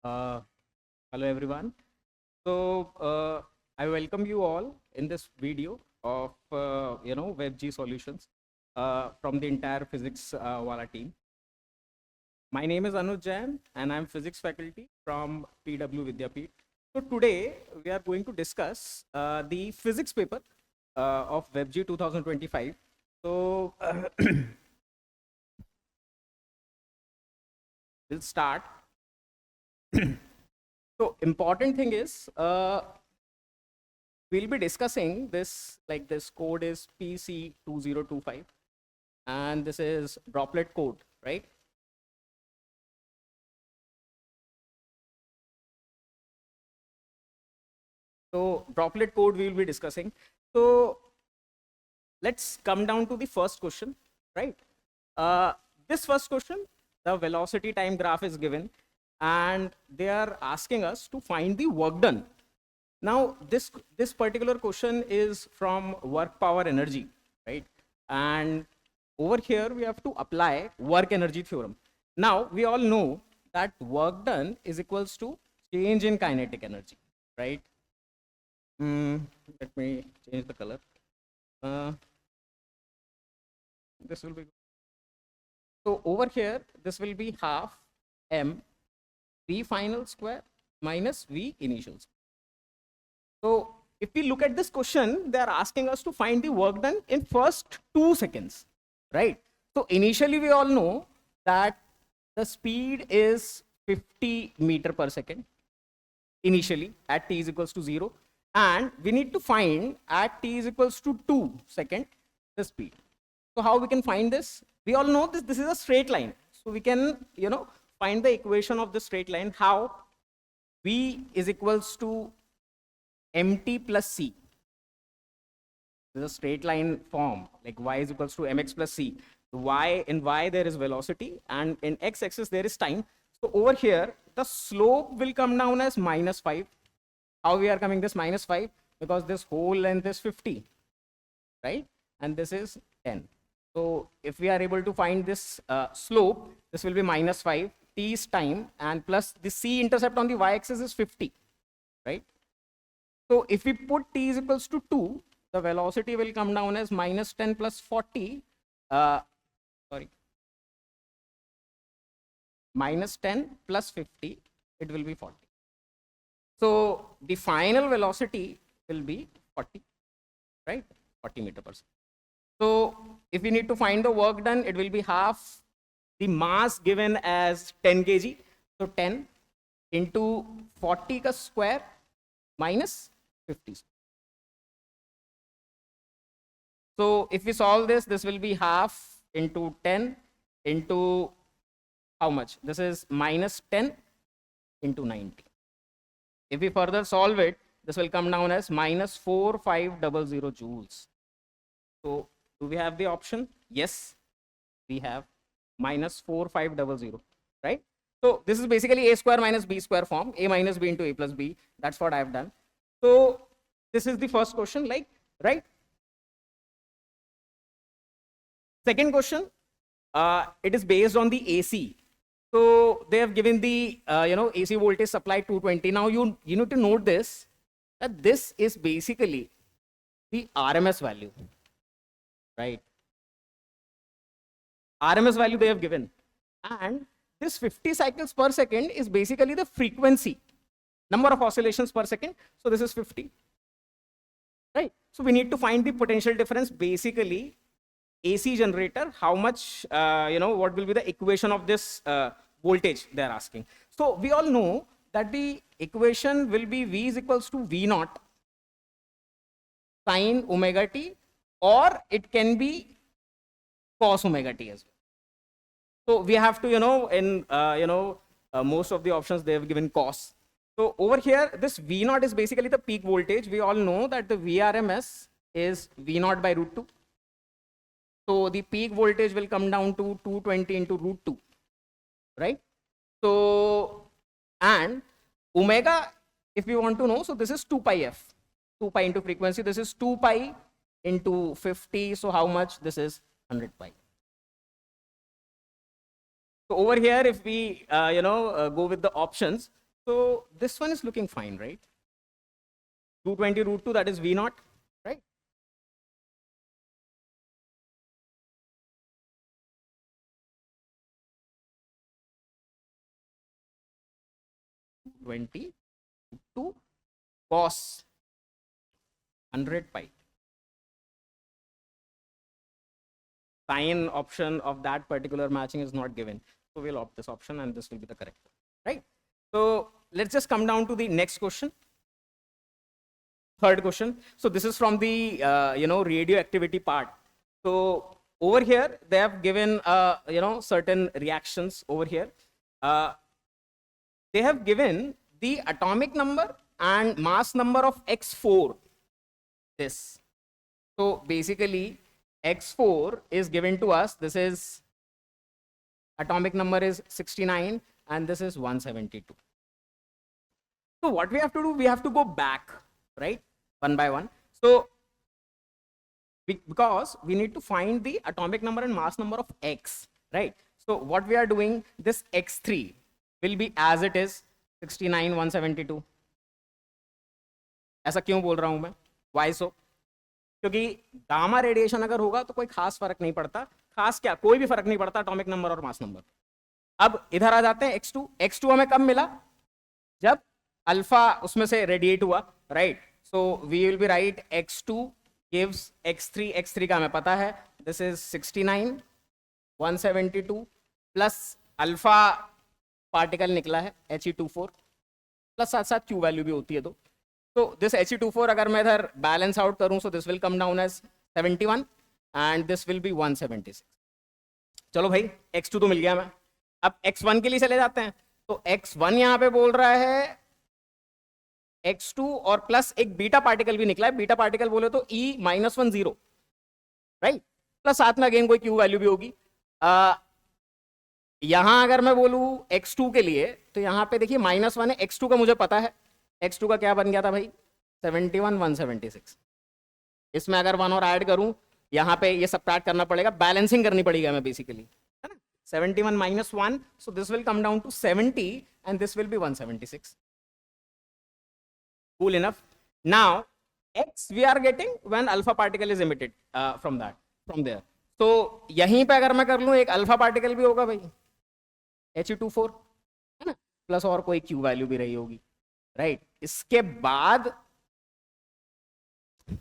Uh, Hello everyone. I welcome you all in this video of WebG solutions from the entire physics Wala team. My name is Anuj Jain and I'm physics faculty from PW Vidyapeeth. So today we are going to discuss the physics paper of WebG 2025. So we'll start. So important thing is we'll be discussing this, like this code is PC2025 and this is droplet code, right? So droplet code we will be discussing. So let's come down to the first question, right? This first question, the velocity time graph is given and they are asking us to find the work done. Now this particular question is from work power energy, right? And over here we have to apply work energy theorem. Now we all know that work done is equals to change in kinetic energy, right? Let me change the color. This will be so over here. This will be half m v final square minus v initial square. So if we look at this question, they are asking us to find the work done in first 2 seconds, right? So initially we all know that the speed is 50 meter per second initially at t is equals to 0, and we need to find at t is equals to 2 second the speed. So how we can find this? We all know this is a straight line, so we can find the equation of the straight line. How? V is equals to mt plus c. This is a straight line form, like y is equals to mx plus c. In y there is velocity and in x axis there is time. So over here the slope will come down as -5. How we are coming this -5? Because this whole length is 50, right? And this is 10. So if we are able to find this slope, this will be -5, t is time, and plus the c intercept on the y-axis is 50, right? So if we put t is equals to 2, the velocity will come down as -10 plus 40. -10 plus 50, it will be 40. So the final velocity will be 40, right? 40 meter per second. So if we need to find the work done, it will be half the mass given as 10 kg. So 10 into 40 ka square minus 50. So if we solve this, this will be half into 10 into how much? This is -10 into 90. If we further solve it, this will come down as -4500 joules. So do we have the option? Yes, we have -4500, right? So this is basically a square minus b square form, a minus b into a plus b. That's what I have done. So this is the first question, like, right? Second question, it is based on the AC. So they have given the AC voltage supply 220. Now you need to note this, that this is basically the RMS value, right? RMS value they have given, and this 50 cycles per second is basically the frequency, number of oscillations per second. So this is 50, right? So we need to find the potential difference, basically AC generator, how much, what will be the equation of this voltage they are asking. So we all know that the equation will be V is equals to V naught sine omega t, or it can be cos omega t as well. So we have to, in most of the options they have given cos. So over here, this V naught is basically the peak voltage. We all know that the VRMS is V naught by root 2. So the peak voltage will come down to 220 into root 2, right? So, and omega, if we want to know, so this is 2 pi f, 2 pi into frequency. This is 2 pi into 50. So how much? This is 100 pi. So over here, if we, go with the options, So this one is looking fine, right? 220 root 2, that is V naught, right? 20 to cos 100 pi. Sign option of that particular matching is not given. So we'll opt this option and this will be the correct one, right? So let's just come down to the next question. Third question. So this is from the radioactivity part. So over here they have given certain reactions over here. They have given the atomic number and mass number of X4. This. So basically X4 is given to us. This is atomic number is 69 and this is 172. So what we have to do, we have to go back, right? One by one. So because we need to find the atomic number and mass number of X, right? So what we are doing, this X3 will be as it is 69 172. ऐसा क्यों बोल रहा हूं मैं? Why so? क्योंकि gamma radiation अगर होगा तो कोई खास फर्क नहीं पड़ता. खास क्या, कोई भी फर्क नहीं पड़ता एटॉमिक नंबर और मास नंबर. अब इधर आ जाते हैं X2. X2 हमें कब मिला? जब अल्फा उसमें से रेडिएट हुआ, right? So we will be right X2 gives X3. X3 का हमें पता है, this is 69 172 plus alpha particle निकला है He24 प्लस साथ साथ Q वैल्यू भी होती है. तो दिस He24 अगर मैं इधर बैलेंस आउट करूं, so this will come down as 71 and this will be 176. चलो भाई X2 तो मिल गया मैं. अब X1 के लिए चले जाते हैं. तो X1 यहाँ पे बोल रहा है X2 और प्लस एक बीटा पार्टिकल भी निकला है. बीटा पार्टिकल बोले तो E-10, राइट? प्लस साथ में अगेन कोई Q वैल्यू भी होगी. यहां अगर मैं बोलूं X2 के लिए तो यहां पे देखिए -1 है. X2 का मुझे पता है. X2 का क्या बन गया था भाई? 71 176. इसमें अगर 1 और ऐड करूं, यहां पे ये सबट्रैक्ट करना पड़ेगा, बैलेंसिंग करनी पड़ेगी हमें बेसिकली, है ना? 71 - 1, so this will come down to 70 and this will be 176. Cool enough. Now X we are getting when alpha particle is emitted from there. So यहीं पे अगर मैं कर लूं, एक अल्फा पार्टिकल भी होगा भाई, He24, है ना? प्लस और कोई Q वैल्यू भी रही होगी, राइट? इसके बाद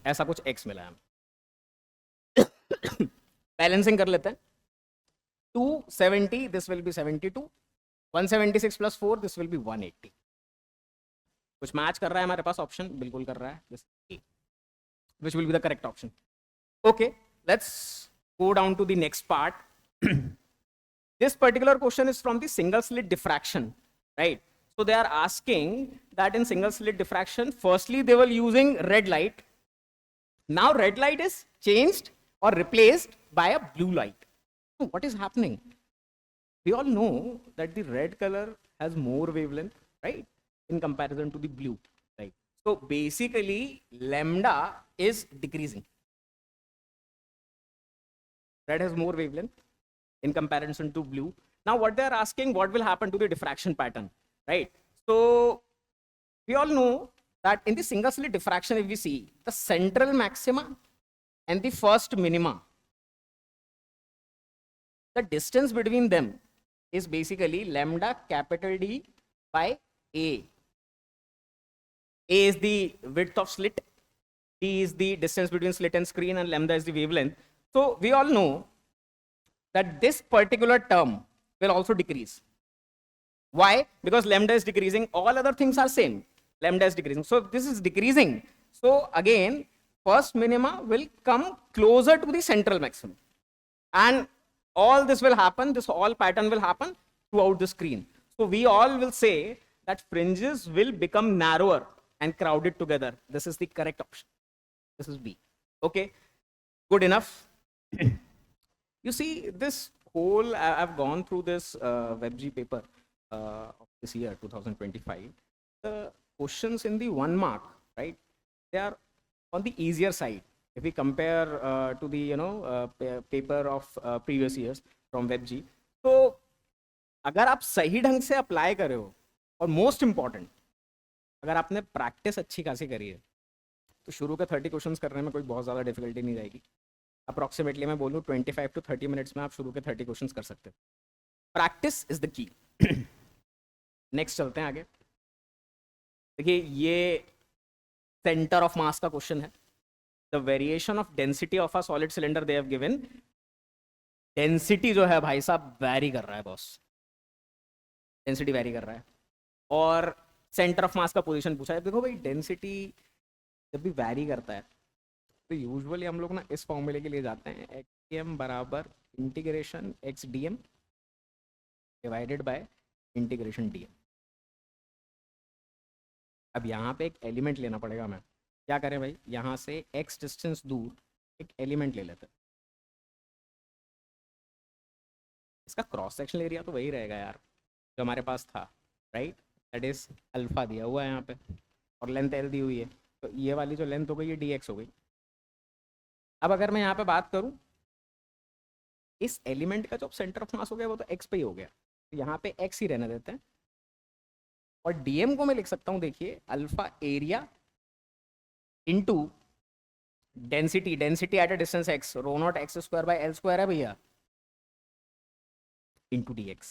ऐसा कुछ X मिला है. बैलेंसिंग कर लेते हैं. 270 this will be 72, 176 plus 4 this will be 180. कुछ मैच कर रहा है हमारे पास ऑप्शन? बिल्कुल कर रहा है. Which will be the correct option. Okay, let's go down to the next part. This particular question is from the single slit diffraction, right? So they are asking that in single slit diffraction, firstly they were using red light. Now red light is changed or replaced by a blue light. So what is happening? We all know that the red color has more wavelength, right, in comparison to the blue, right? So basically lambda is decreasing. Red has more wavelength in comparison to blue. Now what they are asking, what will happen to the diffraction pattern, right? So we all know that in the single slit diffraction, if we see the central maxima and the first minima, the distance between them is basically lambda capital D by A. A is the width of slit, D is the distance between slit and screen, and lambda is the wavelength. So we all know that this particular term will also decrease. Why? Because lambda is decreasing, all other things are same. Lambda is decreasing, so this is decreasing. So again, first minima will come closer to the central maximum, and all this will happen, this whole pattern will happen throughout the screen. So we all will say that fringes will become narrower and crowded together. This is the correct option. This is B. Okay, good enough. You see, this whole, I've gone through this WebG paper of this year, 2025. The questions in the 1 mark, right, they are on the easier side if we compare to the paper of previous years from WebG. So अगर आप सही ढंग से apply कर रहे हो और most important, अगर आपने प्रैक्टिस अच्छी खासी करी है तो शुरू के 30 क्वेश्चंस करने में कोई बहुत ज़्यादा डिफिकल्टी नहीं जाएगी। अप्रॉक्सीमेटली मैं बोलूँ 25 to 30 मिनट्स में आप शुरू के 30 क्वेश्चंस कर सकते हो। Practice is the key. Next चलते हैं आगे। देखिए ये सेंटर ऑफ मास का क्वेश्चन है। The variation of density of a solid cylinder they have given. Density जो है भाई साहब वैरी कर रहा है बॉस, डेंसिटी वैरी कर रहा है। और सेंटर ऑफ मास का पोजीशन पूछा है। देखो भाई डेंसिटी जब भी वैरी करता है तो यूजुअली हम लोग ना इस फॉर्मूले के लिए जाते हैं, एक्स एम बराबर integration x d m divided by integration d m. अब यहाँ पे एक एलिमेंट लेना पड़ेगा। मैं क्या करें भाई, यहाँ से x डिस्टेंस दूर एक एलिमेंट ले लेते हैं। इसका क्रॉस सेक्शनल एरिया तो वही रहेगा यार जो हमारे पास था, राइट, दैट इज अल्फा दिया हुआ है यहाँ पे और लेंथ एल दी हुई है, तो ये वाली जो लेंथ हो गई ये डी एक्स हो गई। अब अगर मैं यहाँ पे बात करूँ, इस एलिमेंट का जो सेंटर ऑफ मास हो गया वो तो एक्स पे ही हो गया, तो यहाँ पे एक्स ही रहने देते हैं। और डीएम को मैं लिख सकता हूँ, देखिए alpha area into density, density at a distance x, rho not x square by L square है भैया, इनटू डी एक्स।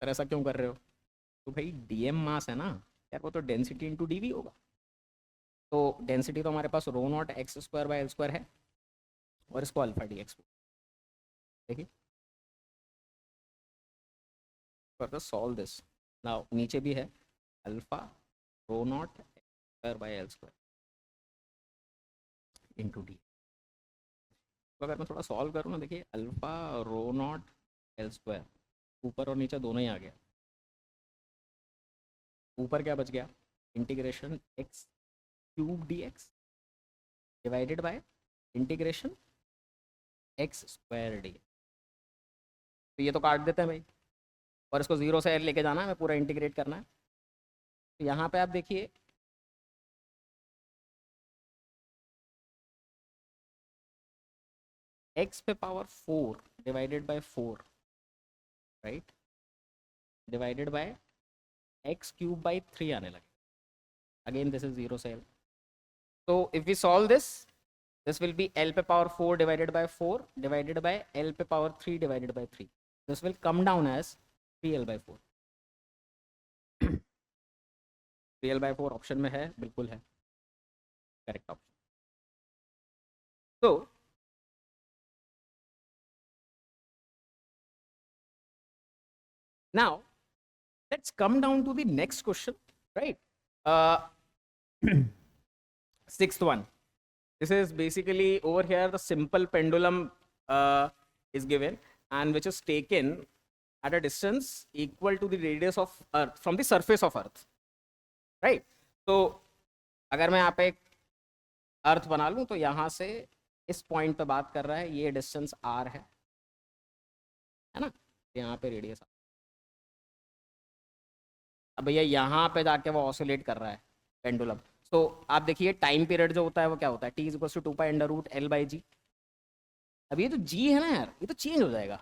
सर ऐसा क्यों कर रहे हो? तो भाई डीएम मास है ना यार, वो तो डेंसिटी इंटू डी वी होगा। तो डेंसिटी तो हमारे पास rho not x square by L square है और इसको अल्फा डी एक्स। देखिए फर्दर सॉल्व दिस नाउ, नीचे भी है alpha rho not x square by L square into D. तो अगर मैं थोड़ा सॉल्व करूँ ना, देखिए alpha rho naught L square, ऊपर और नीचे दोनों ही आ गया। ऊपर क्या बच गया, integration x cube D x divided by integration x square D. तो ये तो काट देते हैं भाई, और इसको जीरो से एल लेके जाना है, मैं पूरा इंटीग्रेट करना है। तो यहाँ पे आप देखिए एक्स पे power 4 divided by 4, right, divided by X cube by 3 आने लगे। अगेन दिस इज जीरो से एल, तो if we solve this will be L पे power 4 divided by 4 divided by L पे power 3 divided by 3। This will come down as 3l/4। 3l/4 option में है, बिल्कुल है करेक्ट ऑप्शन। तो now let's come down to the next question, right? uh, Sixth one, this is basically over here the simple pendulum is given and which is taken at a distance equal to the radius of earth from the surface of earth, right? तो अगर मैं यहाँ पे एक अर्थ बना लूँ तो यहाँ से इस पॉइंट पे बात कर रहा है, ये डिस्टेंस r है ना, यहाँ पे रेडियस। अब भैया यहाँ पे जाके वो ऑसिलेट कर रहा है पेंडुलम। तो आप देखिए टाइम पीरियड जो होता है वो क्या होता है, T is equal to 2π√L/g। अब ये जो g है ना यार, ये तो चेंज हो जाएगा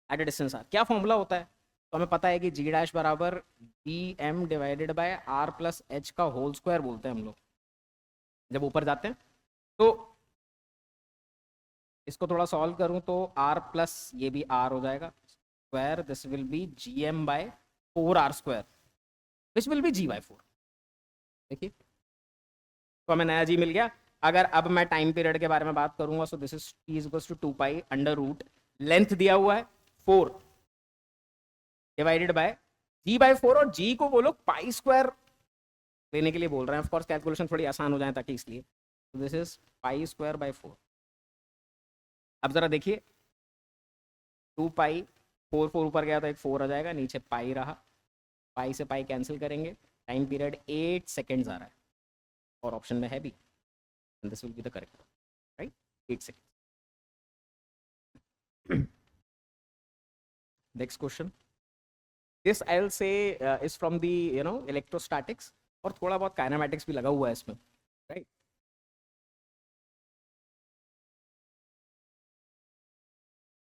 एट अ डिस्टेंस r। क्या फॉर्मूला होता है, तो हमें पता है कि g डैश बराबर dm divided by r plus h का होल स्क्वायर बोलते हैं हम लोग जब ऊपर जाते हैं। तो इसको थोड़ा सॉल्व करूं तो r प्लस ये भी r हो जाएगा square, this will be gm by 4r square which will be g/4। देखिए तो हमें नया जी मिल गया। अगर अब मैं टाइम पीरियड के बारे में बात करूंगा, so this is T is equal to 2π√, length दिया हुआ है 4 डिवाइडेड बाय g/4, और g को वो लोग पाई स्क्वायर लेने के लिए बोल रहे हैं। ऑफकोर्स कैलकुलेशन थोड़ी आसान हो जाए ताकि, इसलिए दिस इज π²/4। अब जरा देखिए 2π, 4 4 ऊपर गया तो एक 4 आ जाएगा, नीचे पाई रहा, पाई से पाई कैंसिल करेंगे, टाइम पीरियड 8 सेकेंड्स आ रहा है और ऑप्शन में है भी, and this will be the correct one, right? 8 seconds. Next question, this I'll say is from the electrostatics, और थोड़ा बहुत काइनेमेटिक्स भी लगा हुआ है इसमें, right?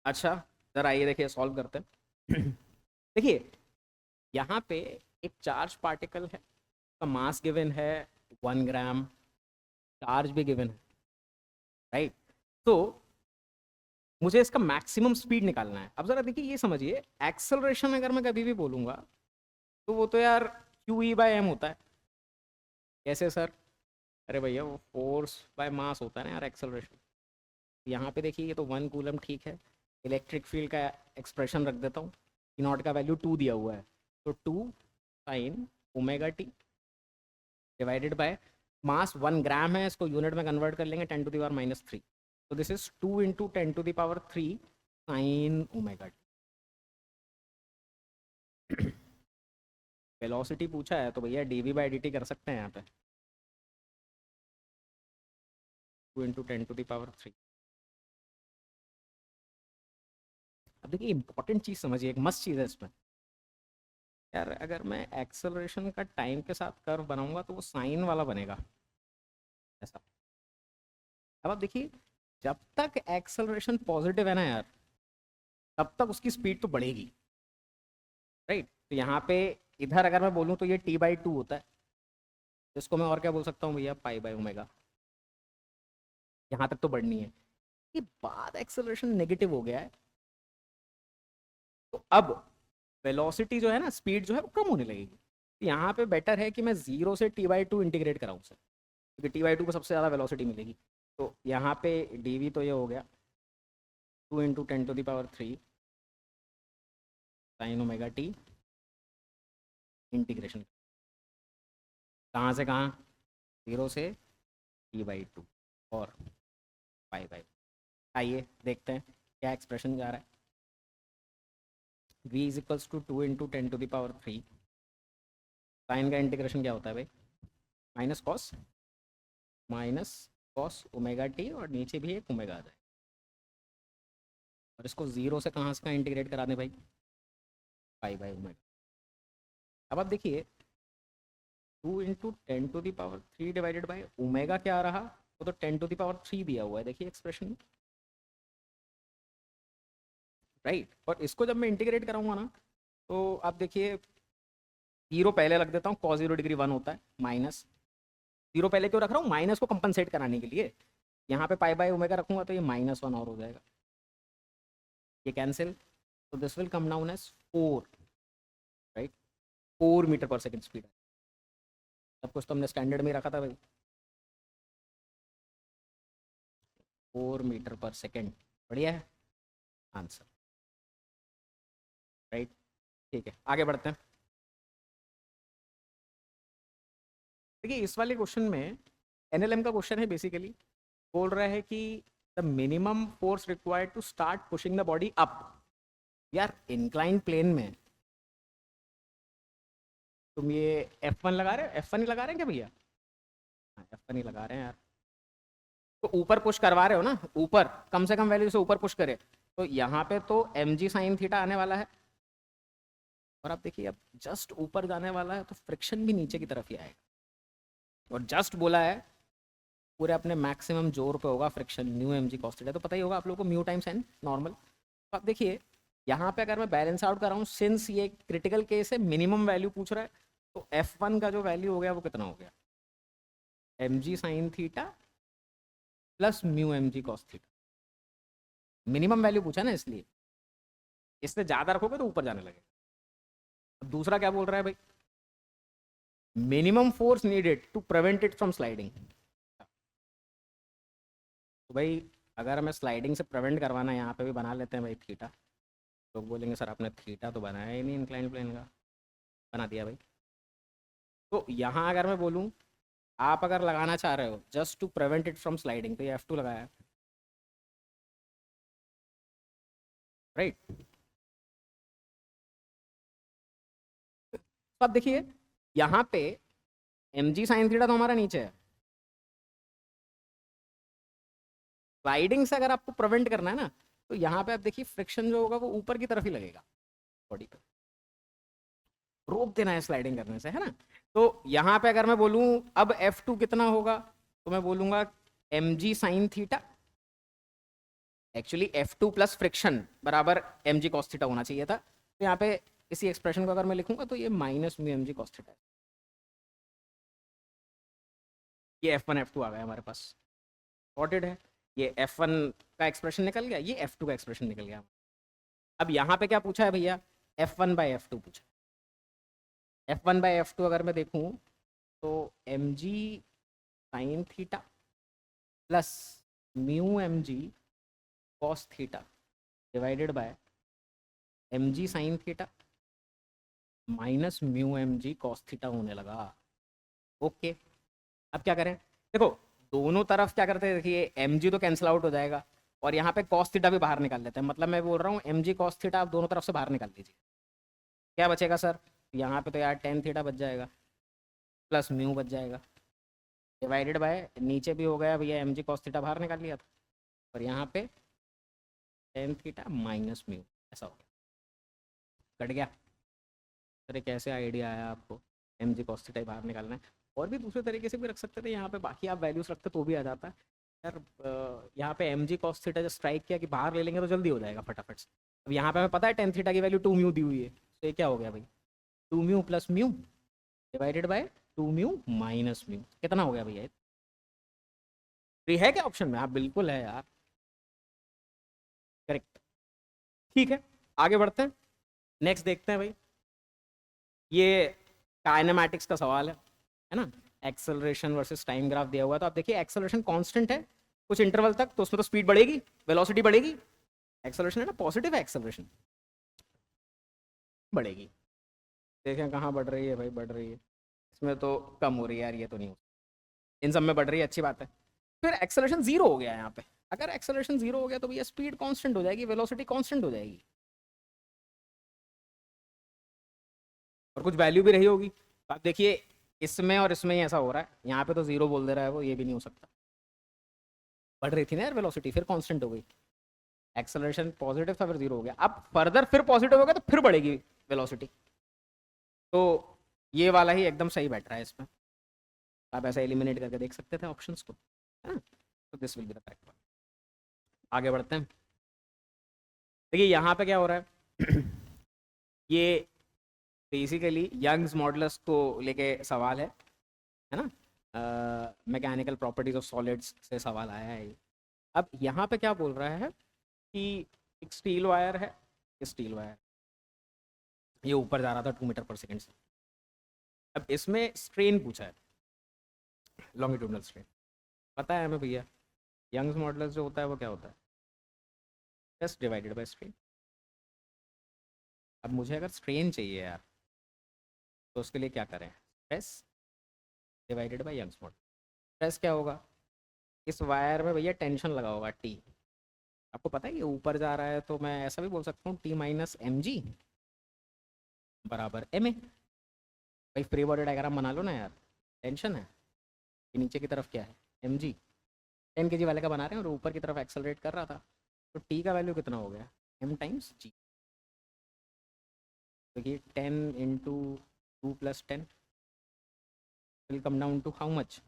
अच्छा जरा ये देखिए सॉल्व करते हैं। देखिए यहाँ पे एक चार्ज पार्टिकल है, उसका मास गिवन है 1 ग्राम, चार्ज भी गिवन है, राइट। तो मुझे इसका मैक्सिमम स्पीड निकालना है। अब जरा देखिए ये समझिए, एक्सेलरेशन अगर मैं कभी भी बोलूँगा तो वो तो यार QE/m होता है। कैसे सर? अरे भैया वो फोर्स बाय मास होता है ना यार एक्सेलरेशन। यहाँ पे देखिए ये तो 1 कूलम ठीक है। इलेक्ट्रिक फील्ड का एक्सप्रेशन रख देता हूँ, E0 का वैल्यू 2 दिया हुआ है, तो 2 sin ωt divided by mass 1 ग्राम है, इसको यूनिट में कन्वर्ट कर लेंगे 10⁻³ तो this is 2 × 10⁻³ sin ωt। Velocity पूछा है तो भैया dv/dt कर सकते हैं यहाँ पे, 2 × 10⁻³। अब देखिए इंपॉर्टेंट चीज़ समझिए, एक मस्त चीज़ है इसमें यार। अगर मैं एक्सेलरेशन का टाइम के साथ कर्व बनाऊंगा तो वो साइन वाला बनेगा ऐसा। अब आप देखिए, जब तक एक्सेलरेशन पॉजिटिव है ना यार, तब तक उसकी स्पीड तो बढ़ेगी, राइट। तो यहाँ पे इधर अगर मैं बोलूँ तो ये T/2 होता है, जिसको मैं और क्या बोल सकता हूँ भैया, π/ω। यहाँ तक तो बढ़नी है। ये बाद एक्सेलरेशन नेगेटिव हो गया है, तो अब वेलोसिटी जो है ना, स्पीड जो है वो कम होने लगेगी। तो यहाँ पे बेटर है कि मैं 0 से T/2 इंटीग्रेट कराऊँ सर, क्योंकि T/2 को सबसे ज़्यादा वेलोसिटी मिलेगी। तो यहाँ पे dv तो ये हो गया 2 × 10⁻³ sin ωt इंटीग्रेशन, कहाँ से कहाँ, 0 से T/2 और π/। आइए देखते हैं क्या एक्सप्रेशन जा रहा है। v = 2 × 10⁻³ साइन का इंटीग्रेशन क्या होता है भाई, माइनस कॉस ωt और नीचे भी एक ओमेगा आ जाए, और इसको 0 से कहाँ इंटीग्रेट करा दें भाई, π/ω। अब आप देखिए 2 × 10⁻³ डिवाइडेड बाय ओमेगा क्या आ रहा, वो तो 10⁻³ दिया हुआ है देखिए एक्सप्रेशन में, राइट। और इसको जब मैं इंटीग्रेट कराऊंगा ना, तो आप देखिए 0 पहले रख देता हूँ, cos 0 डिग्री 1 होता है, माइनस 0 पहले क्यों रख रहा हूँ, माइनस को कंपनसेट कराने के लिए। यहाँ पे π/ω रखूंगा तो ये -1 और हो जाएगा, ये कैंसिल, तो this will come down as 4, right. 4 metre per second speed है। सब कुछ तो हमने स्टैंडर्ड में रखा था भाई, 4 मीटर पर सेकेंड, बढ़िया है आंसर, राइट। ठीक है आगे बढ़ते हैं। देखिए इस वाले क्वेश्चन में NLM का क्वेश्चन है बेसिकली, बोल रहा है कि the minimum force required to start pushing the body up. यार इंक्लाइन प्लेन में तुम ये F1 लगा रहे हो, F1 ही लगा रहे हैं क्या भैया? हाँ F1 ही लगा रहे हैं यार। तो ऊपर पुश करवा रहे हो ना, ऊपर कम से कम वैल्यू से ऊपर पुश करे, तो यहाँ पे तो mg sin थीटा आने वाला है, और आप देखिए अब जस्ट ऊपर जाने वाला है तो फ्रिक्शन भी नीचे की तरफ ही आएगा, और जस्ट बोला है पूरे अपने मैक्सिमम जोर पे होगा friction, new mg cos theta, तो पता ही होगा आप लोगों को म्यू टाइम्स n नॉर्मल। तो आप देखिए यहाँ पे अगर मैं बैलेंस आउट कर रहा हूँ, सिंस ये क्रिटिकल केस है, मिनिमम वैल्यू पूछ रहा है, तो F1 का जो वैल्यू हो गया वो कितना हो गया, mg sin theta plus mu mg cos theta. Minimum value पूछा ना, इसलिए इससे ज़्यादा रखोगे तो ऊपर जाने लगेगा। दूसरा क्या बोल रहा है भाई, minimum force needed to prevent it from sliding. तो भाई अगर हमें स्लाइडिंग से प्रिवेंट करवाना है, यहाँ पे भी बना लेते हैं भाई थीटा। लोग बोलेंगे सर आपने थीटा तो बनाया ही नहीं इंक्लाइन प्लेन का, बना दिया भाई। तो यहाँ अगर मैं बोलूँ, आप अगर लगाना चाह रहे हो just to prevent it from sliding, तो ये F2 लगाया, राइट। तो आप देखिए यहाँ पे mg sin थीटा तो हमारा नीचे है, स्लाइडिंग से अगर आपको प्रिवेंट करना है ना, तो यहाँ पे आप देखिए फ्रिक्शन जो होगा वो ऊपर की तरफ ही लगेगा, बॉडी पे रोक देना है स्लाइडिंग करने से, है ना। तो यहाँ पे अगर मैं बोलूँ अब F2 कितना होगा, तो मैं बोलूँगा mg sin theta, actually F2 plus friction बराबर mg cos थीटा होना चाहिए था, तो यहाँ पे इसी एक्सप्रेशन को अगर मैं लिखूंगा तो ये minus mu m g cos theta है। ये F1 F2 आ गया हमारे पास, सॉर्टेड है। ये F1 का एक्सप्रेशन निकल गया, ये F2 का एक्सप्रेशन निकल गया। अब यहाँ पे क्या पूछा है भैया, F1/F2 पूछा। F1/F2 अगर मैं देखूँ तो m g sine theta plus mu m g cos theta divided by m g sine theta minus mu m g cos theta होने लगा। ओके, अब क्या करें, देखो दोनों तरफ क्या करते हैं, देखिए एम जी तो कैंसिल आउट हो जाएगा और यहाँ पे कॉस थीटा भी बाहर निकाल लेते हैं। मतलब मैं बोल रहा हूँ एम जी कॉस थीटा आप दोनों तरफ से बाहर निकाल दीजिए। क्या बचेगा सर, यहाँ पे तो यार टेन थीटा बच जाएगा प्लस म्यू बच जाएगा डिवाइडेड बाय, नीचे भी हो गया भैया एम जी कॉस थीटा बाहर निकाल लिया था और यहाँ पे टेन थीटा माइनस म्यू, ऐसा हो गया, कट गया। अरे कैसे आइडिया आया आपको, एम जी कॉस थीटा बाहर निकालना है। और भी दूसरे तरीके से भी रख सकते थे यहाँ पे, बाकी आप वैल्यूज रखते तो भी आ जाता है यार। यहाँ पे एम जी कॉस थीटा जब स्ट्राइक किया कि बाहर ले लेंगे तो जल्दी हो जाएगा फटाफट से। अब यहाँ पे हमें पता है टेन थीटा की वैल्यू 2 म्यू दी हुई है, तो ये क्या हो गया भाई, 2 mu plus mu divided by 2 mu minus mu, कितना हो गया भैया, फ्री है क्या ऑप्शन में, हाँ बिल्कुल है यार, करेक्ट। ठीक है, आगे बढ़ते हैं, नेक्स्ट देखते हैं भाई। ये काइनेमैटिक्स का सवाल है ना, एक्सेलरेशन वर्सेस टाइम ग्राफ दिया हुआ है। तो आप देखिए एक्सेलरेशन कांस्टेंट है कुछ इंटरवल तक, तो उसमें तो स्पीड बढ़ेगी, वेलोसिटी बढ़ेगी। एक्सेलरेशन है ना, पॉजिटिव है एक्सेलरेशन, बढ़ेगी। देखें कहाँ बढ़ रही है भाई, बढ़ रही है इसमें तो कम हो रही है यार, ये तो नहीं हो, इन सब में बढ़ रही है, अच्छी बात है। फिर एक्सेलरेशन जीरो हो गया यहाँ पे, अगर एक्सेलरेशन जीरो हो गया तो भैया स्पीड कांस्टेंट हो जाएगी, वेलोसिटी कांस्टेंट हो जाएगी और कुछ वैल्यू भी रही होगी। तो आप देखिए इसमें और इसमें ही ऐसा हो रहा है, यहाँ पे तो जीरो बोल दे रहा है वो, ये भी नहीं हो सकता, बढ़ रही थी ना यार वेलोसिटी, फिर कांस्टेंट हो गई। एक्सेलरेशन पॉजिटिव था फिर जीरो हो गया, अब फर्दर फिर पॉजिटिव हो गया तो फिर बढ़ेगी वेलोसिटी। तो ये वाला ही एकदम सही बैठ रहा है इसमें, आप ऐसा एलिमिनेट करके देख सकते थे ऑप्शंस को, है ना। तो this will be the correct one. आगे बढ़ते हैं, देखिए यहाँ पे क्या हो रहा है ये बेसिकली यंग्स मॉडुलस को लेके सवाल है ना, मैकेनिकल प्रॉपर्टीज ऑफ सॉलिड्स से सवाल आया है। अब यहाँ पे क्या बोल रहा है कि एक स्टील वायर है, स्टील वायर ये ऊपर जा रहा था 2 मीटर/सेकेंड से। अब इसमें स्ट्रेन पूछा है, लॉन्गिट्यूडनल स्ट्रेन, पता है हमें भैया यंग्स मॉडुलस जो होता है वो क्या होता है, स्ट्रेस डिवाइडेड बाय स्ट्रेन। अब मुझे अगर स्ट्रेन चाहिए यार तो उसके लिए क्या करें, stress divided by Young's modulus. Stress क्या होगा, इस वायर में भैया टेंशन लगा होगा टी, आपको पता है ये ऊपर जा रहा है, तो मैं ऐसा भी बोल सकता हूँ टी माइनस एम जी बराबर एम ए। भाई फ्री बॉडी डायग्राम बना लो ना यार, टेंशन है कि नीचे की तरफ क्या है एम जी, 10 kg वाले का बना रहे हैं और ऊपर की तरफ एक्सेलरेट कर रहा था, तो टी का वैल्यू कितना हो गया, एम टाइम्स जी। देखिए 10 × 2 + 10 will come down to how much,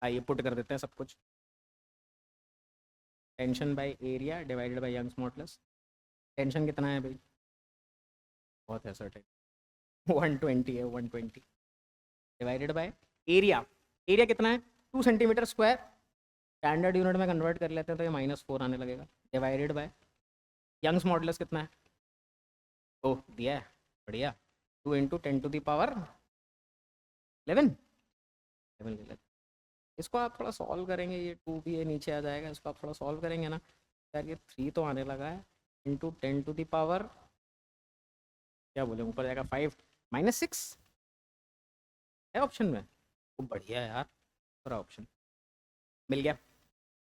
आइए पुट कर देते हैं सब कुछ, tension by area divided by Young's modulus. Tension कितना है भाई, बहुत है सर, 120 है, 120 डिवाइडेड बाय एरिया, एरिया कितना है 2 सेंटीमीटर स्क्वायर, स्टैंडर्ड यूनिट में कन्वर्ट कर लेते हैं तो ये -4 आने लगेगा, डिवाइडेड बाय यंग्स मॉडुलस कितना है, ओह दिया है, बढ़िया, 2 × 10⁻11 ले लेते। इसको आप थोड़ा सॉल्व करेंगे, ये 2 भी ये नीचे आ जाएगा, इसको आप थोड़ा सॉल्व करेंगे ना यार, ये 3 तो आने लगा है, इंटू 10⁻, क्या बोले ऊपर जाएगा 5 -6 है ऑप्शन में, तो बढ़िया है यार, पूरा ऑप्शन मिल गया।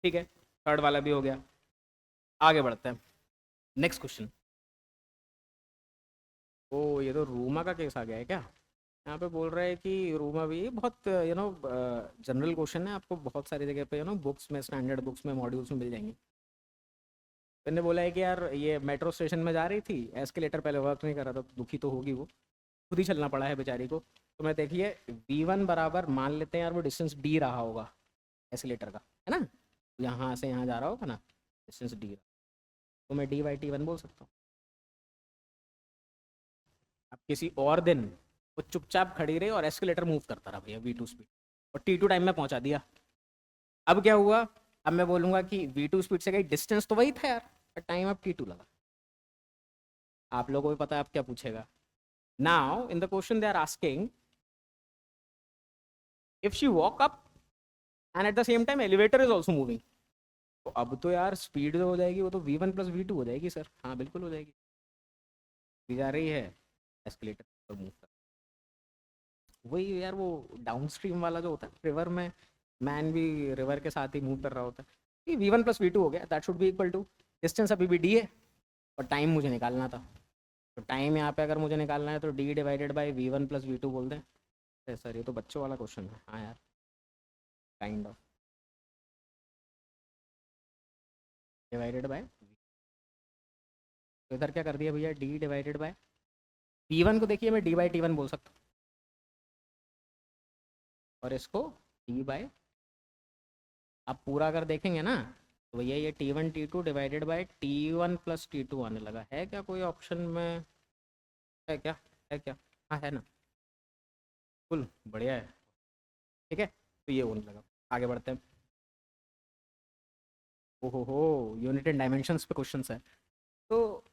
ठीक है, थर्ड वाला भी हो गया, आगे बढ़ते हैं, नेक्स्ट क्वेश्चन। ओ ये तो रूमा का केस आ गया है क्या, यहाँ पे बोल रहा है कि रूमा भी बहुत जनरल क्वेश्चन है, आपको बहुत सारी जगह पे बुक्स में, स्टैंडर्ड बुक्स में, मॉड्यूल्स में मिल जाएंगे। मैंने बोला है कि यार ये मेट्रो स्टेशन में जा रही थी, एस्केलेटर पहले वर्क नहीं कर रहा था, तो दुखी तो होगी वो, खुद ही चलना पड़ा है बेचारी को। तो मैं देखिए V1 बराबर मान लेते हैं यार वो डिस्टेंस D रहा होगा एस्केलेटर का, है ना, यहाँ से यहाँ जा रहा होगा ना, डिस्टेंस D रहा, तो मैं D/T1 बोल सकता हूँ। अब किसी और दिन वो चुपचाप खड़ी रही और एस्केलेटर मूव करता रहा भैया V2 स्पीड, और T2 टाइम में पहुंचा दिया। अब क्या हुआ, अब मैं बोलूंगा कि V2 स्पीड से गई, डिस्टेंस तो वही था यार, पर टाइम अब T2 लगा। आप लोगों को भी पता है आप क्या पूछेगा। Now in the question they are asking if she walk up and at the same time elevator is also moving, तो अब तो यार स्पीड जो हो जाएगी वो तो V1 प्लस V2 हो जाएगी सर। हाँ बिल्कुल हो जाएगी, भी जा रही है एस्केलेटर पर मूव कर, वही यार वो डाउन स्ट्रीम वाला जो होता है रिवर में, मैन भी रिवर के साथ ही मूव कर रहा होता है। ये V1 प्लस V2 हो गया, that should be equal to, distance अभी भी D है और टाइम मुझे निकालना था, तो टाइम यहाँ पे अगर मुझे निकालना है तो D divided by V1 plus V2 बोल दें। सर ये तो बच्चों वाला क्वेश्चन है। हाँ यार काइंड ऑफ, डिवाइडेड बाय, तो इधर क्या कर दिया भैया, D डिवाइडेड बाय T1 को देखिए मैं D बाई T1 बोल सकता हूँ, और इसको D बाय, आप पूरा अगर देखेंगे ना तो भैया ये T1 T2 divided by T1 plus T2 आने लगा है। क्या कोई ऑप्शन में है क्या, है क्या? हाँ है ना, फुल बढ़िया है। ठीक है, तो ये होने लगा। आगे बढ़ते हैं। ओहो, यूनिट एंड डायमेंशंस पे क्वेश्चन है। तो